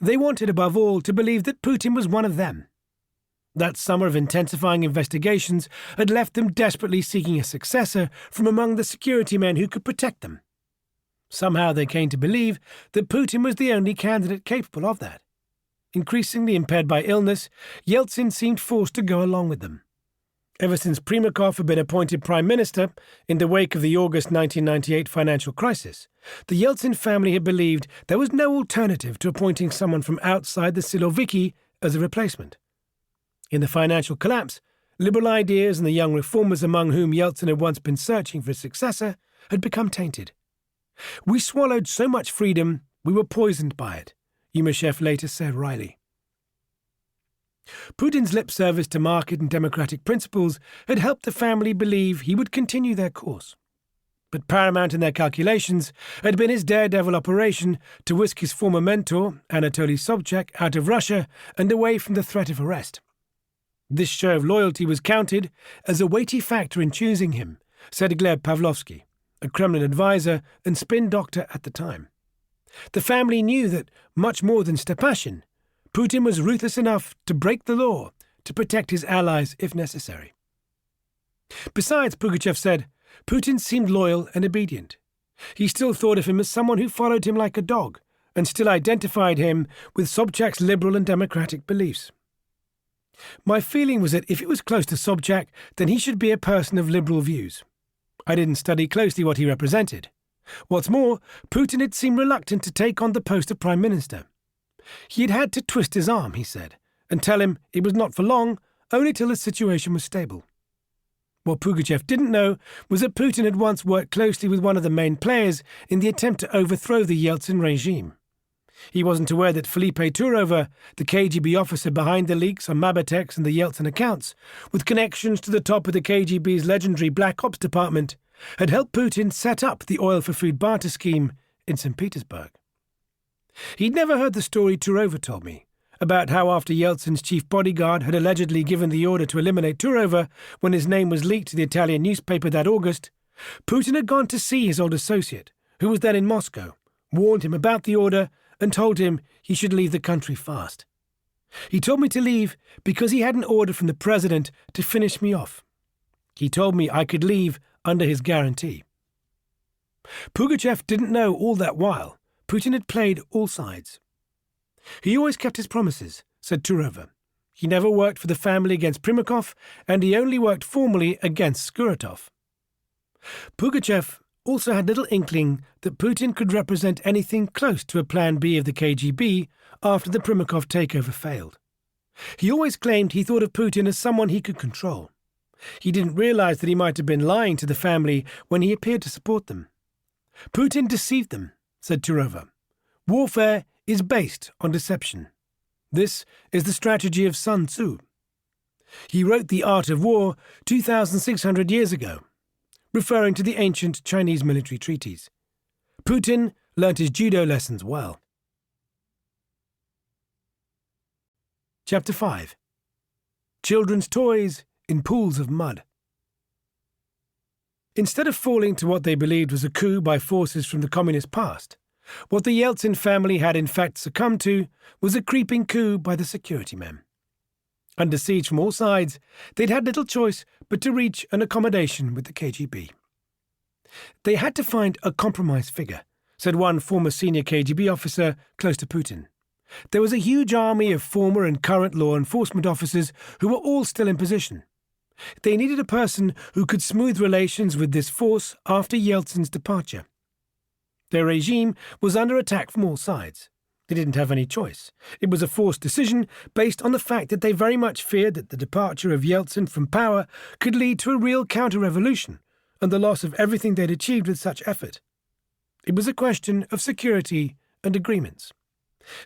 They wanted above all to believe that Putin was one of them. That summer of intensifying investigations had left them desperately seeking a successor from among the security men who could protect them. Somehow they came to believe that Putin was the only candidate capable of that. increasingly impaired by illness, Yeltsin seemed forced to go along with them. Ever since Primakov had been appointed prime minister in the wake of the August 1998 financial crisis, the Yeltsin family had believed there was no alternative to appointing someone from outside the Siloviki as a replacement. In the financial collapse, liberal ideas and the young reformers among whom Yeltsin had once been searching for a successor had become tainted. "We swallowed so much freedom, we were poisoned by it," Yumashev later said wryly. Putin's lip service to market and democratic principles had helped the family believe he would continue their course. But paramount in their calculations had been his daredevil operation to whisk his former mentor, Anatoly Sobchak, out of Russia and away from the threat of arrest. This show of loyalty was counted as a weighty factor in choosing him, said Gleb Pavlovsky, a Kremlin advisor and spin doctor at the time. The family knew that, much more than Stepashin, Putin was ruthless enough to break the law to protect his allies if necessary. Besides, Pugachev said, Putin seemed loyal and obedient. He still thought of him as someone who followed him like a dog and still identified him with Sobchak's liberal and democratic beliefs. "My feeling was that if it was close to Sobchak, then he should be a person of liberal views. I didn't study closely what he represented. What's more, Putin had seemed reluctant to take on the post of prime minister. He had had to twist his arm, he said, and tell him it was not for long, only till the situation was stable." What Pugachev didn't know was that Putin had once worked closely with one of the main players in the attempt to overthrow the Yeltsin regime. He wasn't aware that Felipe Turova, the KGB officer behind the leaks on Mabatex and the Yeltsin accounts, with connections to the top of the KGB's legendary Black Ops department, had helped Putin set up the oil-for-food barter scheme in St. Petersburg. He'd never heard the story Turova told me, about how after Yeltsin's chief bodyguard had allegedly given the order to eliminate Turova when his name was leaked to the Italian newspaper that August, Putin had gone to see his old associate, who was then in Moscow, warned him about the order, and told him he should leave the country fast. "He told me to leave because he had an order from the president to finish me off. He told me I could leave under his guarantee." Pugachev didn't know all that while Putin had played all sides. "He always kept his promises," said Turova. "He never worked for the family against Primakov, and he only worked formally against Skuratov." Pugachev also had little inkling that Putin could represent anything close to a plan B of the KGB after the Primakov takeover failed. He always claimed he thought of Putin as someone he could control. He didn't realize that he might have been lying to the family when he appeared to support them. "Putin deceived them," said Turova. "Warfare is based on deception. This is the strategy of Sun Tzu. He wrote The Art of War 2,600 years ago, referring to the ancient Chinese military treaties. Putin learnt his judo lessons well." Chapter 5. Children's Toys in Pools of Mud. Instead of falling to what they believed was a coup by forces from the communist past, what the Yeltsin family had in fact succumbed to was a creeping coup by the security men. Under siege from all sides, they'd had little choice but to reach an accommodation with the KGB. "They had to find a compromise figure," said one former senior KGB officer close to Putin. "There was a huge army of former and current law enforcement officers who were all still in position. They needed a person who could smooth relations with this force after Yeltsin's departure. Their regime was under attack from all sides. They didn't have any choice. It was a forced decision based on the fact that they very much feared that the departure of Yeltsin from power could lead to a real counter-revolution and the loss of everything they'd achieved with such effort. It was a question of security and agreements.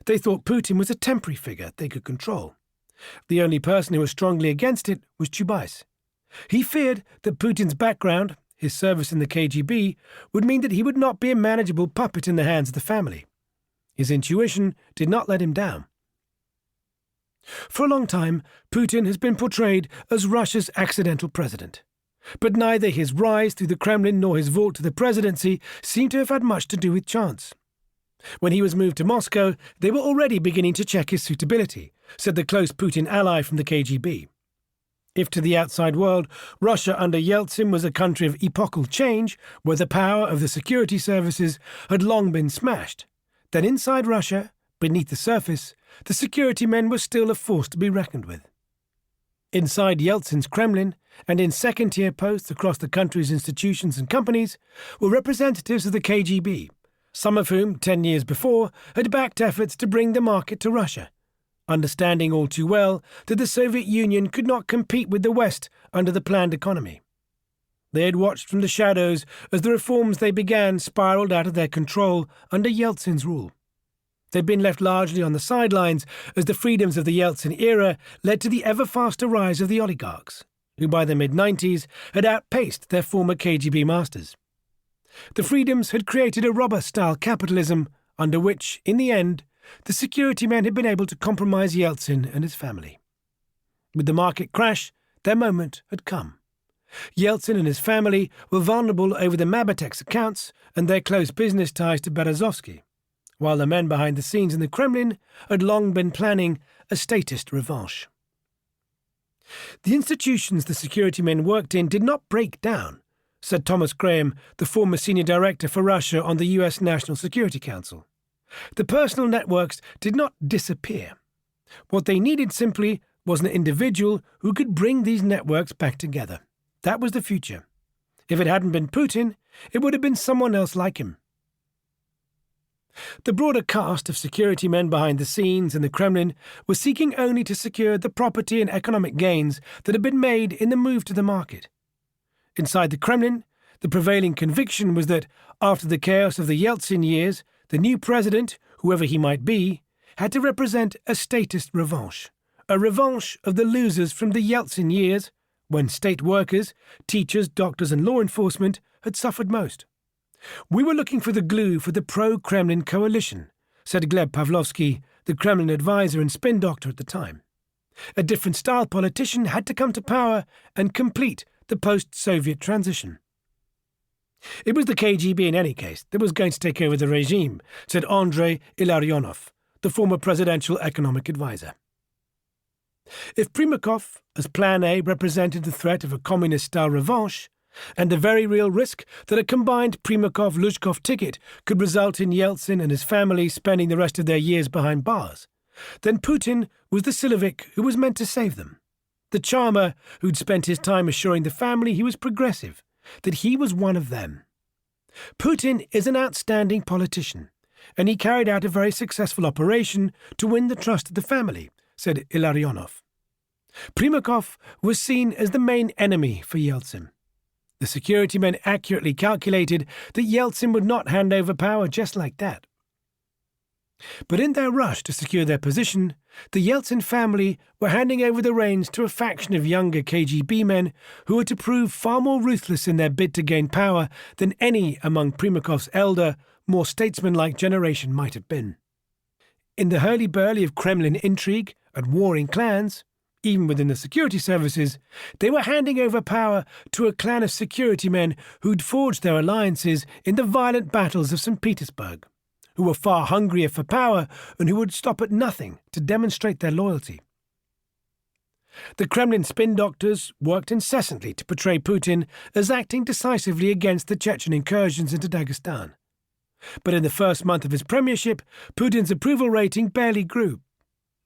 They thought Putin was a temporary figure they could control. The only person who was strongly against it was Chubais. He feared that Putin's background, his service in the KGB, would mean that he would not be a manageable puppet in the hands of the family. His intuition did not let him down. For a long time, Putin has been portrayed as Russia's accidental president. But neither his rise through the Kremlin nor his vault to the presidency seem to have had much to do with chance. When he was moved to Moscow, they were already beginning to check his suitability, said the close Putin ally from the KGB. If to the outside world, Russia under Yeltsin was a country of epochal change, where the power of the security services had long been smashed, then inside Russia, beneath the surface, the security men were still a force to be reckoned with. Inside Yeltsin's Kremlin and in second-tier posts across the country's institutions and companies were representatives of the KGB, some of whom, 10 years before, had backed efforts to bring the market to Russia, understanding all too well that the Soviet Union could not compete with the West under the planned economy. They had watched from the shadows as the reforms they began spiraled out of their control under Yeltsin's rule. They'd been left largely on the sidelines as the freedoms of the Yeltsin era led to the ever-faster rise of the oligarchs, who by the mid-90s had outpaced their former KGB masters. The freedoms had created a robber-style capitalism under which, in the end, the security men had been able to compromise Yeltsin and his family. With the market crash, their moment had come. Yeltsin and his family were vulnerable over the Mabatek's accounts and their close business ties to Berezovsky, while the men behind the scenes in the Kremlin had long been planning a statist revanche. The institutions the security men worked in did not break down, said Thomas Graham, the former senior director for Russia on the US National Security Council. The personal networks did not disappear. What they needed simply was an individual who could bring these networks back together. That was the future. If it hadn't been Putin, it would have been someone else like him. The broader cast of security men behind the scenes in the Kremlin was seeking only to secure the property and economic gains that had been made in the move to the market. Inside the Kremlin, the prevailing conviction was that, after the chaos of the Yeltsin years, the new president, whoever he might be, had to represent a statist revanche, a revanche of the losers from the Yeltsin years, when state workers, teachers, doctors and law enforcement had suffered most. "We were looking for the glue for the pro-Kremlin coalition," said Gleb Pavlovsky, the Kremlin advisor and spin doctor at the time. A different-style politician had to come to power and complete the post-Soviet transition. It was the KGB in any case that was going to take over the regime, said Andrei Ilarionov, the former presidential economic advisor. If Primakov, as Plan A, represented the threat of a communist-style revanche, and the very real risk that a combined Primakov-Luzhkov ticket could result in Yeltsin and his family spending the rest of their years behind bars, then Putin was the Silovik who was meant to save them, the charmer who'd spent his time assuring the family he was progressive, that he was one of them. Putin is an outstanding politician, and he carried out a very successful operation to win the trust of the family, said Ilarionov. Primakov was seen as the main enemy for Yeltsin. The security men accurately calculated that Yeltsin would not hand over power just like that. But in their rush to secure their position, the Yeltsin family were handing over the reins to a faction of younger KGB men who were to prove far more ruthless in their bid to gain power than any among Primakov's elder, more statesmanlike generation might have been. In the hurly-burly of Kremlin intrigue and warring clans, even within the security services, they were handing over power to a clan of security men who'd forged their alliances in the violent battles of St. Petersburg, who were far hungrier for power and who would stop at nothing to demonstrate their loyalty. The Kremlin spin doctors worked incessantly to portray Putin as acting decisively against the Chechen incursions into Dagestan. But in the first month of his premiership, Putin's approval rating barely grew.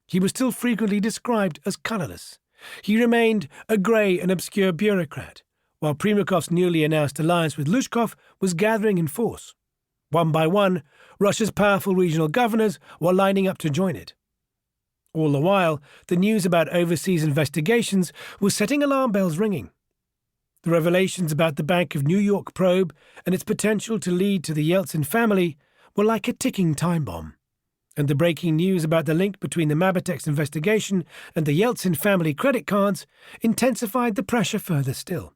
He was still frequently described as colourless. He remained a grey and obscure bureaucrat, while Primakov's newly announced alliance with Luzhkov was gathering in force. One by one, Russia's powerful regional governors were lining up to join it. All the while, the news about overseas investigations was setting alarm bells ringing. The revelations about the Bank of New York probe and its potential to lead to the Yeltsin family were like a ticking time bomb. And the breaking news about the link between the Mabatek's investigation and the Yeltsin family credit cards intensified the pressure further still.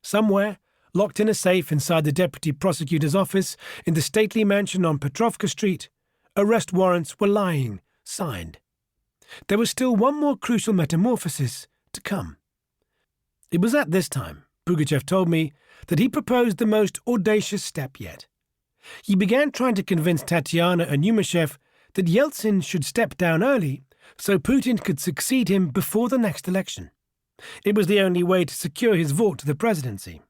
Somewhere, locked in a safe inside the deputy prosecutor's office in the stately mansion on Petrovka Street, arrest warrants were lying, signed. There was still one more crucial metamorphosis to come. It was at this time, Pugachev told me, that he proposed the most audacious step yet. He began trying to convince Tatiana and Yumashev that Yeltsin should step down early so Putin could succeed him before the next election. It was the only way to secure his vote to the presidency.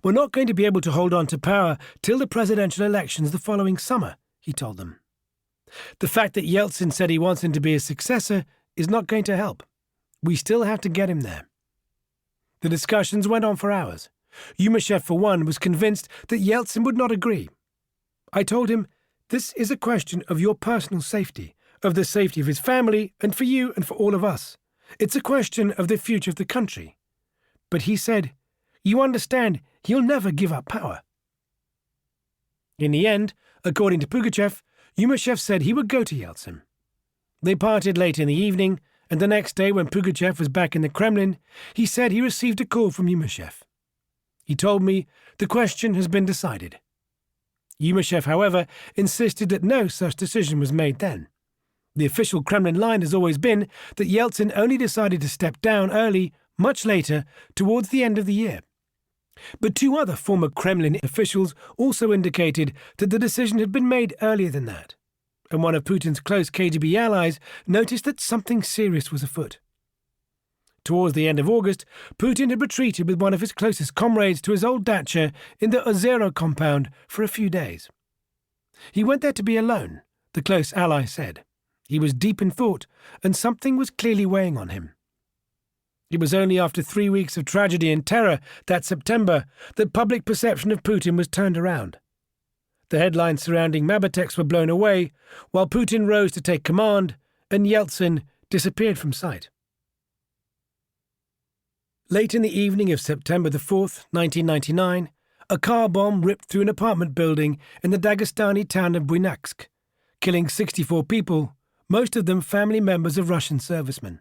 "We're not going to be able to hold on to power till the presidential elections the following summer," he told them. The fact that Yeltsin said he wants him to be his successor is not going to help. We still have to get him there. The discussions went on for hours. Yumashev, for one, was convinced that Yeltsin would not agree. I told him, this is a question of your personal safety, of the safety of his family, and for you and for all of us. It's a question of the future of the country. But he said, you understand, he'll never give up power. In the end, according to Pugachev, Yumashev said he would go to Yeltsin. They parted late in the evening, and the next day when Pugachev was back in the Kremlin, he said he received a call from Yumashev. He told me, the question has been decided. Yumashev, however, insisted that no such decision was made then. The official Kremlin line has always been that Yeltsin only decided to step down early, much later, towards the end of the year. But two other former Kremlin officials also indicated that the decision had been made earlier than that, and one of Putin's close KGB allies noticed that something serious was afoot. Towards the end of August, Putin had retreated with one of his closest comrades to his old dacha in the Ozero compound for a few days. He went there to be alone, the close ally said. He was deep in thought, and something was clearly weighing on him. It was only after 3 weeks of tragedy and terror that September that public perception of Putin was turned around. The headlines surrounding Mabatex were blown away, while Putin rose to take command, and Yeltsin disappeared from sight. Late in the evening of September the 4th, 1999, a car bomb ripped through an apartment building in the Dagestani town of Buynaksk, killing 64 people, most of them family members of Russian servicemen.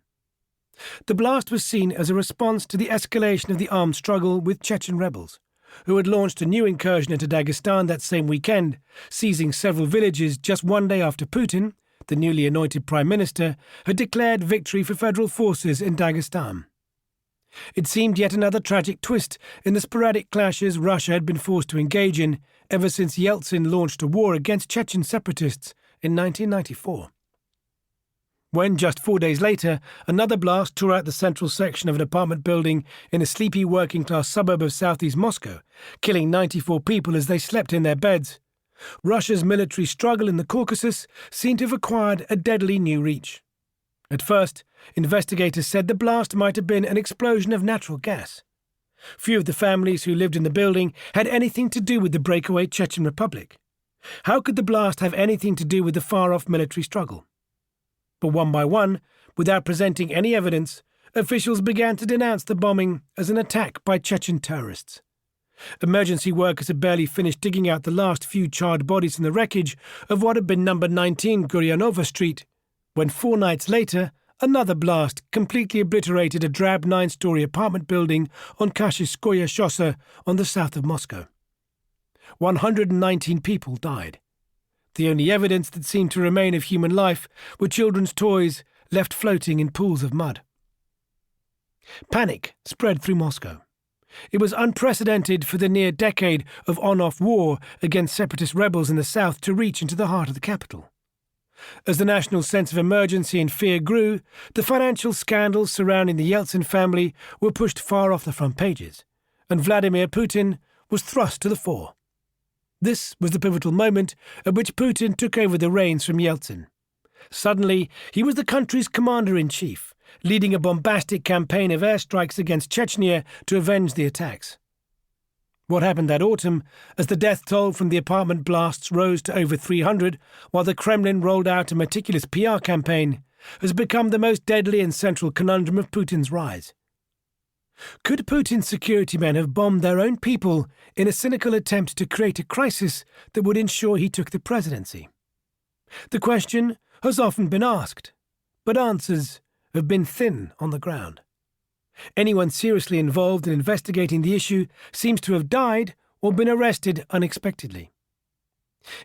The blast was seen as a response to the escalation of the armed struggle with Chechen rebels, who had launched a new incursion into Dagestan that same weekend, seizing several villages just one day after Putin, the newly anointed prime minister, had declared victory for federal forces in Dagestan. It seemed yet another tragic twist in the sporadic clashes Russia had been forced to engage in ever since Yeltsin launched a war against Chechen separatists in 1994. When, just 4 days later, another blast tore out the central section of an apartment building in a sleepy working-class suburb of southeast Moscow, killing 94 people as they slept in their beds, Russia's military struggle in the Caucasus seemed to have acquired a deadly new reach. At first, investigators said the blast might have been an explosion of natural gas. Few of the families who lived in the building had anything to do with the breakaway Chechen Republic. How could the blast have anything to do with the far-off military struggle? But one by one, without presenting any evidence, officials began to denounce the bombing as an attack by Chechen terrorists. Emergency workers had barely finished digging out the last few charred bodies from the wreckage of what had been number 19 Guryanova Street, when 4 nights later, another blast completely obliterated a drab 9-story apartment building on Kashiskoye Shossa on the south of Moscow. 119 people died. The only evidence that seemed to remain of human life were children's toys left floating in pools of mud. Panic spread through Moscow. It was unprecedented for the near decade of on-off war against separatist rebels in the south to reach into the heart of the capital. As the national sense of emergency and fear grew, the financial scandals surrounding the Yeltsin family were pushed far off the front pages, and Vladimir Putin was thrust to the fore. This was the pivotal moment at which Putin took over the reins from Yeltsin. Suddenly, he was the country's commander-in-chief, leading a bombastic campaign of airstrikes against Chechnya to avenge the attacks. What happened that autumn, as the death toll from the apartment blasts rose to over 300, while the Kremlin rolled out a meticulous PR campaign, has become the most deadly and central conundrum of Putin's rise. Could Putin's security men have bombed their own people in a cynical attempt to create a crisis that would ensure he took the presidency? The question has often been asked, but answers have been thin on the ground. Anyone seriously involved in investigating the issue seems to have died or been arrested unexpectedly.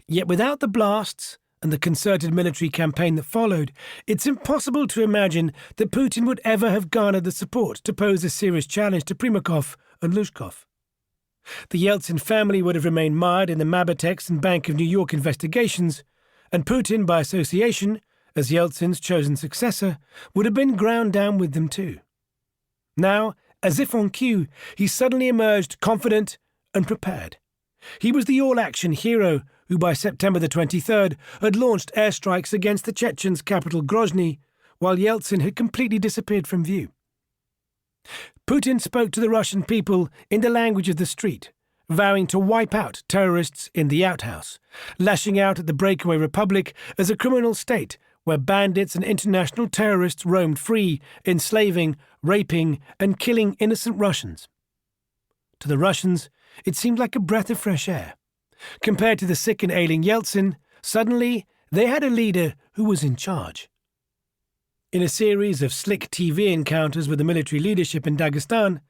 Yet without the blasts and the concerted military campaign that followed, it's impossible to imagine that Putin would ever have garnered the support to pose a serious challenge to Primakov and Lushkov. The Yeltsin family would have remained mired in the Mabatex and Bank of New York investigations, and Putin, by association, as Yeltsin's chosen successor, would have been ground down with them too. Now, as if on cue, he suddenly emerged confident and prepared. He was the all-action hero who by September the 23rd had launched airstrikes against the Chechen's capital Grozny, while Yeltsin had completely disappeared from view. Putin spoke to the Russian people in the language of the street, vowing to wipe out terrorists in the outhouse, lashing out at the breakaway republic as a criminal state where bandits and international terrorists roamed free, enslaving, raping, and killing innocent Russians. To the Russians, it seemed like a breath of fresh air. Compared to the sick and ailing Yeltsin, suddenly they had a leader who was in charge. In a series of slick TV encounters with the military leadership in Dagestan,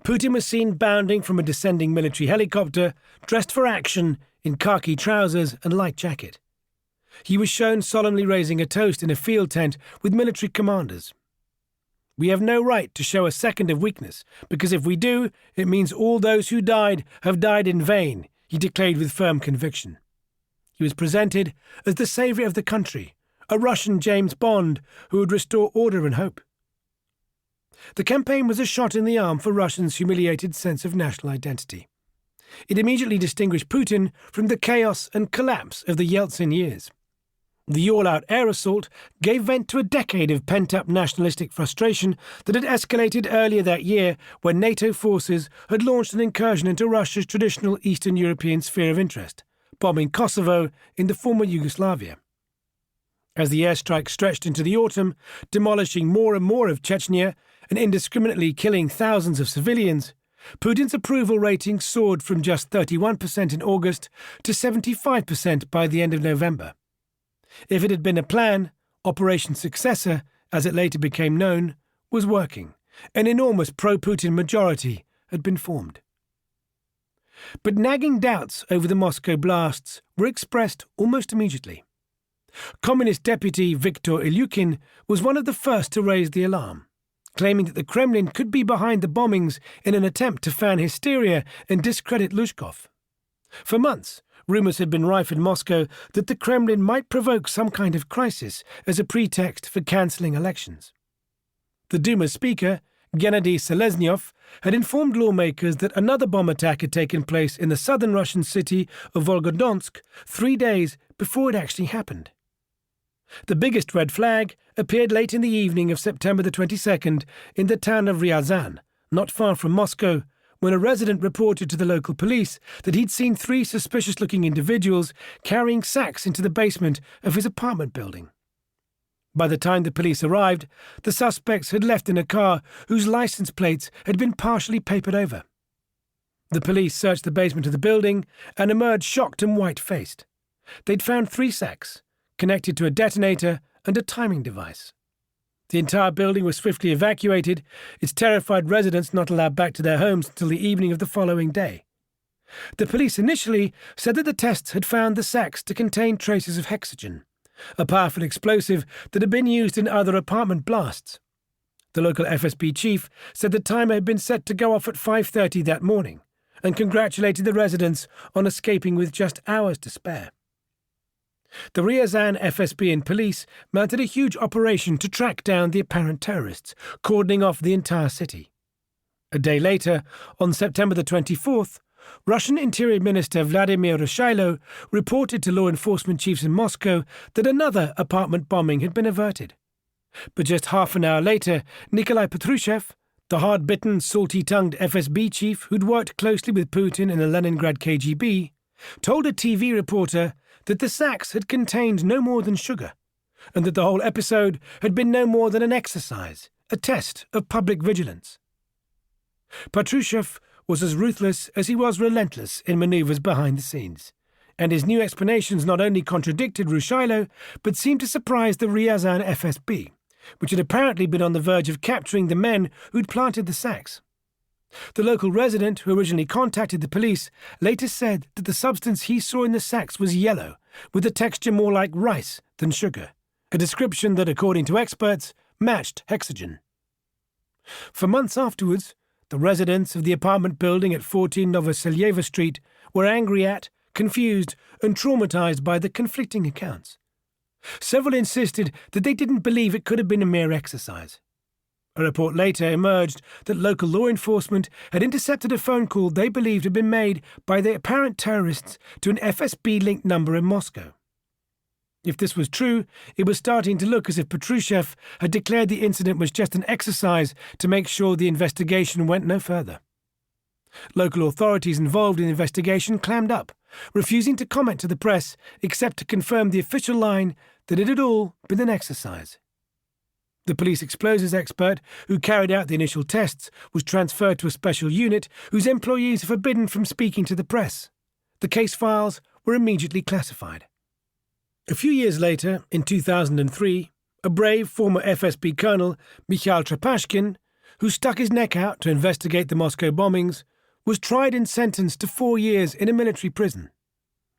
Putin was seen bounding from a descending military helicopter, dressed for action in khaki trousers and light jacket. He was shown solemnly raising a toast in a field tent with military commanders. "We have no right to show a second of weakness, because if we do, it means all those who died have died in vain," he declared with firm conviction. He was presented as the saviour of the country, a Russian James Bond who would restore order and hope. The campaign was a shot in the arm for Russians' humiliated sense of national identity. It immediately distinguished Putin from the chaos and collapse of the Yeltsin years. The all-out air assault gave vent to a decade of pent-up nationalistic frustration that had escalated earlier that year when NATO forces had launched an incursion into Russia's traditional Eastern European sphere of interest, bombing Kosovo in the former Yugoslavia. As the airstrike stretched into the autumn, demolishing more and more of Chechnya and indiscriminately killing thousands of civilians, Putin's approval rating soared from just 31% in August to 75% by the end of November. If it had been a plan, Operation Successor, as it later became known, was working. An enormous pro-Putin majority had been formed. But nagging doubts over the Moscow blasts were expressed almost immediately. Communist deputy Viktor Ilyukin was one of the first to raise the alarm, claiming that the Kremlin could be behind the bombings in an attempt to fan hysteria and discredit Lushkov. For months, rumours had been rife in Moscow that the Kremlin might provoke some kind of crisis as a pretext for cancelling elections. The Duma speaker, Gennady Seleznyov, had informed lawmakers that another bomb attack had taken place in the southern Russian city of Volgodonsk 3 days before it actually happened. The biggest red flag appeared late in the evening of September the 22nd in the town of Ryazan, not far from Moscow, when a resident reported to the local police that he'd seen 3 suspicious-looking individuals carrying sacks into the basement of his apartment building. By the time the police arrived, the suspects had left in a car whose license plates had been partially papered over. The police searched the basement of the building and emerged shocked and white-faced. They'd found 3 sacks, connected to a detonator and a timing device. The entire building was swiftly evacuated, its terrified residents not allowed back to their homes until the evening of the following day. The police initially said that the tests had found the sacks to contain traces of hexogen, a powerful explosive that had been used in other apartment blasts. The local FSB chief said the timer had been set to go off at 5:30 that morning and congratulated the residents on escaping with just hours to spare. The Ryazan FSB and police mounted a huge operation to track down the apparent terrorists, cordoning off the entire city. A day later, on September the 24th, Russian Interior Minister Vladimir Rushailo reported to law enforcement chiefs in Moscow that another apartment bombing had been averted. But just half an hour later, Nikolai Patrushev, the hard-bitten, salty-tongued FSB chief who'd worked closely with Putin in the Leningrad KGB, told a TV reporter that the sacks had contained no more than sugar, and that the whole episode had been no more than an exercise, a test of public vigilance. Patrushev was as ruthless as he was relentless in manoeuvres behind the scenes, and his new explanations not only contradicted Rushailo, but seemed to surprise the Ryazan FSB, which had apparently been on the verge of capturing the men who'd planted the sacks. The local resident who originally contacted the police later said that the substance he saw in the sacks was yellow, with a texture more like rice than sugar, a description that, according to experts, matched hexogen. For months afterwards, the residents of the apartment building at 14 Novoselyevo Street were angry at, confused, and traumatized by the conflicting accounts. Several insisted that they didn't believe it could have been a mere exercise. A report later emerged that local law enforcement had intercepted a phone call they believed had been made by the apparent terrorists to an FSB-linked number in Moscow. If this was true, it was starting to look as if Patrushev had declared the incident was just an exercise to make sure the investigation went no further. Local authorities involved in the investigation clammed up, refusing to comment to the press except to confirm the official line that it had all been an exercise. The police explosives expert who carried out the initial tests was transferred to a special unit whose employees are forbidden from speaking to the press. The case files were immediately classified. A few years later, in 2003, a brave former FSB colonel, Mikhail Trepashkin, who stuck his neck out to investigate the Moscow bombings, was tried and sentenced to 4 years in a military prison.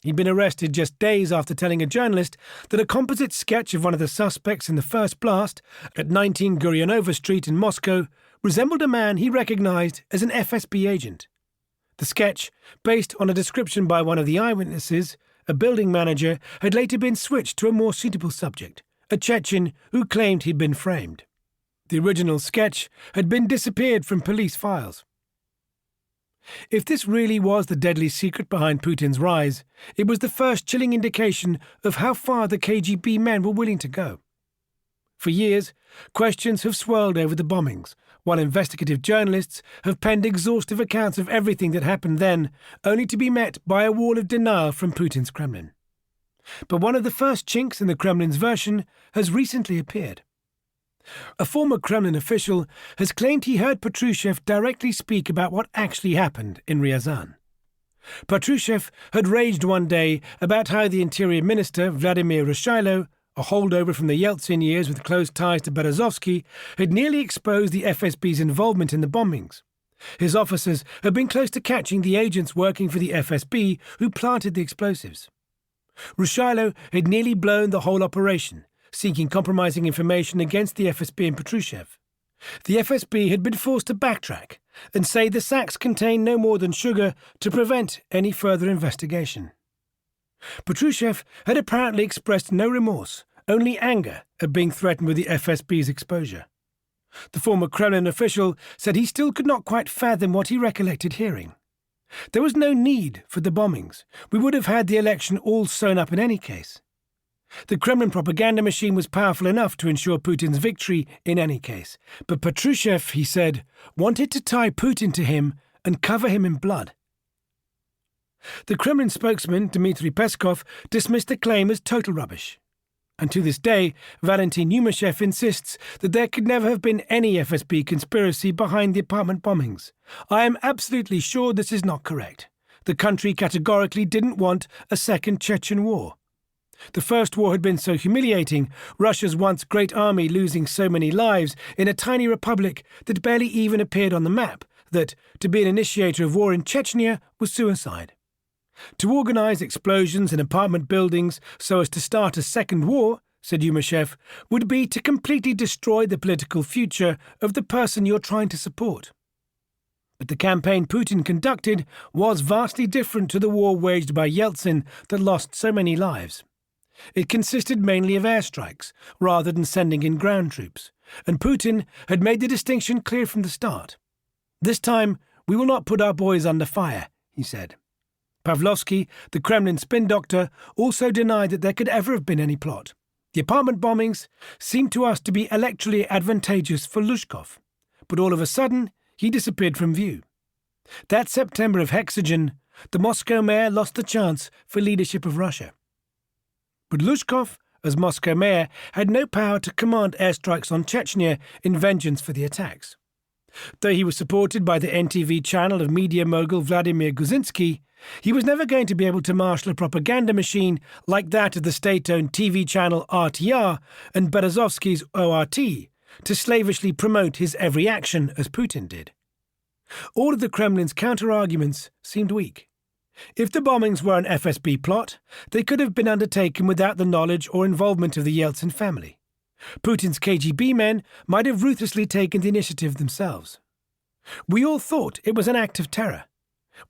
He'd been arrested just days after telling a journalist that a composite sketch of one of the suspects in the first blast at 19 Guryanova Street in Moscow resembled a man he recognized as an FSB agent. The sketch, based on a description by one of the eyewitnesses, a building manager, had later been switched to a more suitable subject, a Chechen who claimed he'd been framed. The original sketch had been disappeared from police files. If this really was the deadly secret behind Putin's rise, it was the first chilling indication of how far the KGB men were willing to go. For years, questions have swirled over the bombings, while investigative journalists have penned exhaustive accounts of everything that happened then, only to be met by a wall of denial from Putin's Kremlin. But one of the first chinks in the Kremlin's version has recently appeared. A former Kremlin official has claimed he heard Patrushev directly speak about what actually happened in Ryazan. Patrushev had raged one day about how the Interior Minister, Vladimir Rushailo, a holdover from the Yeltsin years with close ties to Berezovsky, had nearly exposed the FSB's involvement in the bombings. His officers had been close to catching the agents working for the FSB who planted the explosives. Rushailo had nearly blown the whole operation, seeking compromising information against the FSB and Patrushev. The FSB had been forced to backtrack and say the sacks contained no more than sugar to prevent any further investigation. Patrushev had apparently expressed no remorse, only anger at being threatened with the FSB's exposure. The former Kremlin official said he still could not quite fathom what he recollected hearing. There was no need for the bombings. We would have had the election all sewn up in any case. The Kremlin propaganda machine was powerful enough to ensure Putin's victory in any case, but Patrushev, he said, wanted to tie Putin to him and cover him in blood. The Kremlin spokesman, Dmitry Peskov, dismissed the claim as total rubbish. And to this day, Valentin Yumashev insists that there could never have been any FSB conspiracy behind the apartment bombings. I am absolutely sure this is not correct. The country categorically didn't want a second Chechen war. The First War had been so humiliating, Russia's once great army losing so many lives in a tiny republic that barely even appeared on the map, that to be an initiator of war in Chechnya was suicide. To organize explosions in apartment buildings so as to start a second war, said Yumashev, would be to completely destroy the political future of the person you're trying to support. But the campaign Putin conducted was vastly different to the war waged by Yeltsin that lost so many lives. It consisted mainly of airstrikes, rather than sending in ground troops, and Putin had made the distinction clear from the start. This time, we will not put our boys under fire, he said. Pavlovsky, the Kremlin spin doctor, also denied that there could ever have been any plot. The apartment bombings seemed to us to be electorally advantageous for Lushkov, but all of a sudden, he disappeared from view. That September of Hexagon, the Moscow mayor lost the chance for leadership of Russia. But Lushkov, as Moscow mayor, had no power to command airstrikes on Chechnya in vengeance for the attacks. Though he was supported by the NTV channel of media mogul Vladimir Guzinsky, he was never going to be able to marshal a propaganda machine like that of the state-owned TV channel RTR and Berezovsky's ORT to slavishly promote his every action as Putin did. All of the Kremlin's counter-arguments seemed weak. If the bombings were an FSB plot, they could have been undertaken without the knowledge or involvement of the Yeltsin family. Putin's KGB men might have ruthlessly taken the initiative themselves. We all thought it was an act of terror.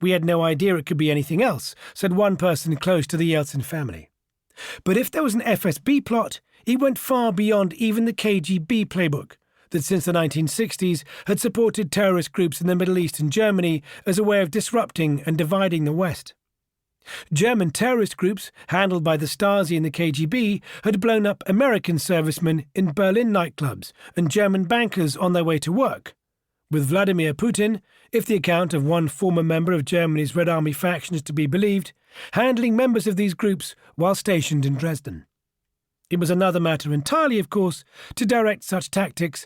We had no idea it could be anything else, said one person close to the Yeltsin family. But if there was an FSB plot, it went far beyond even the KGB playbook. that since the 1960s had supported terrorist groups in the Middle East and Germany as a way of disrupting and dividing the West. German terrorist groups, handled by the Stasi and the KGB, had blown up American servicemen in Berlin nightclubs and German bankers on their way to work, with Vladimir Putin, if the account of one former member of Germany's Red Army faction is to be believed, handling members of these groups while stationed in Dresden. It was another matter entirely, of course, to direct such tactics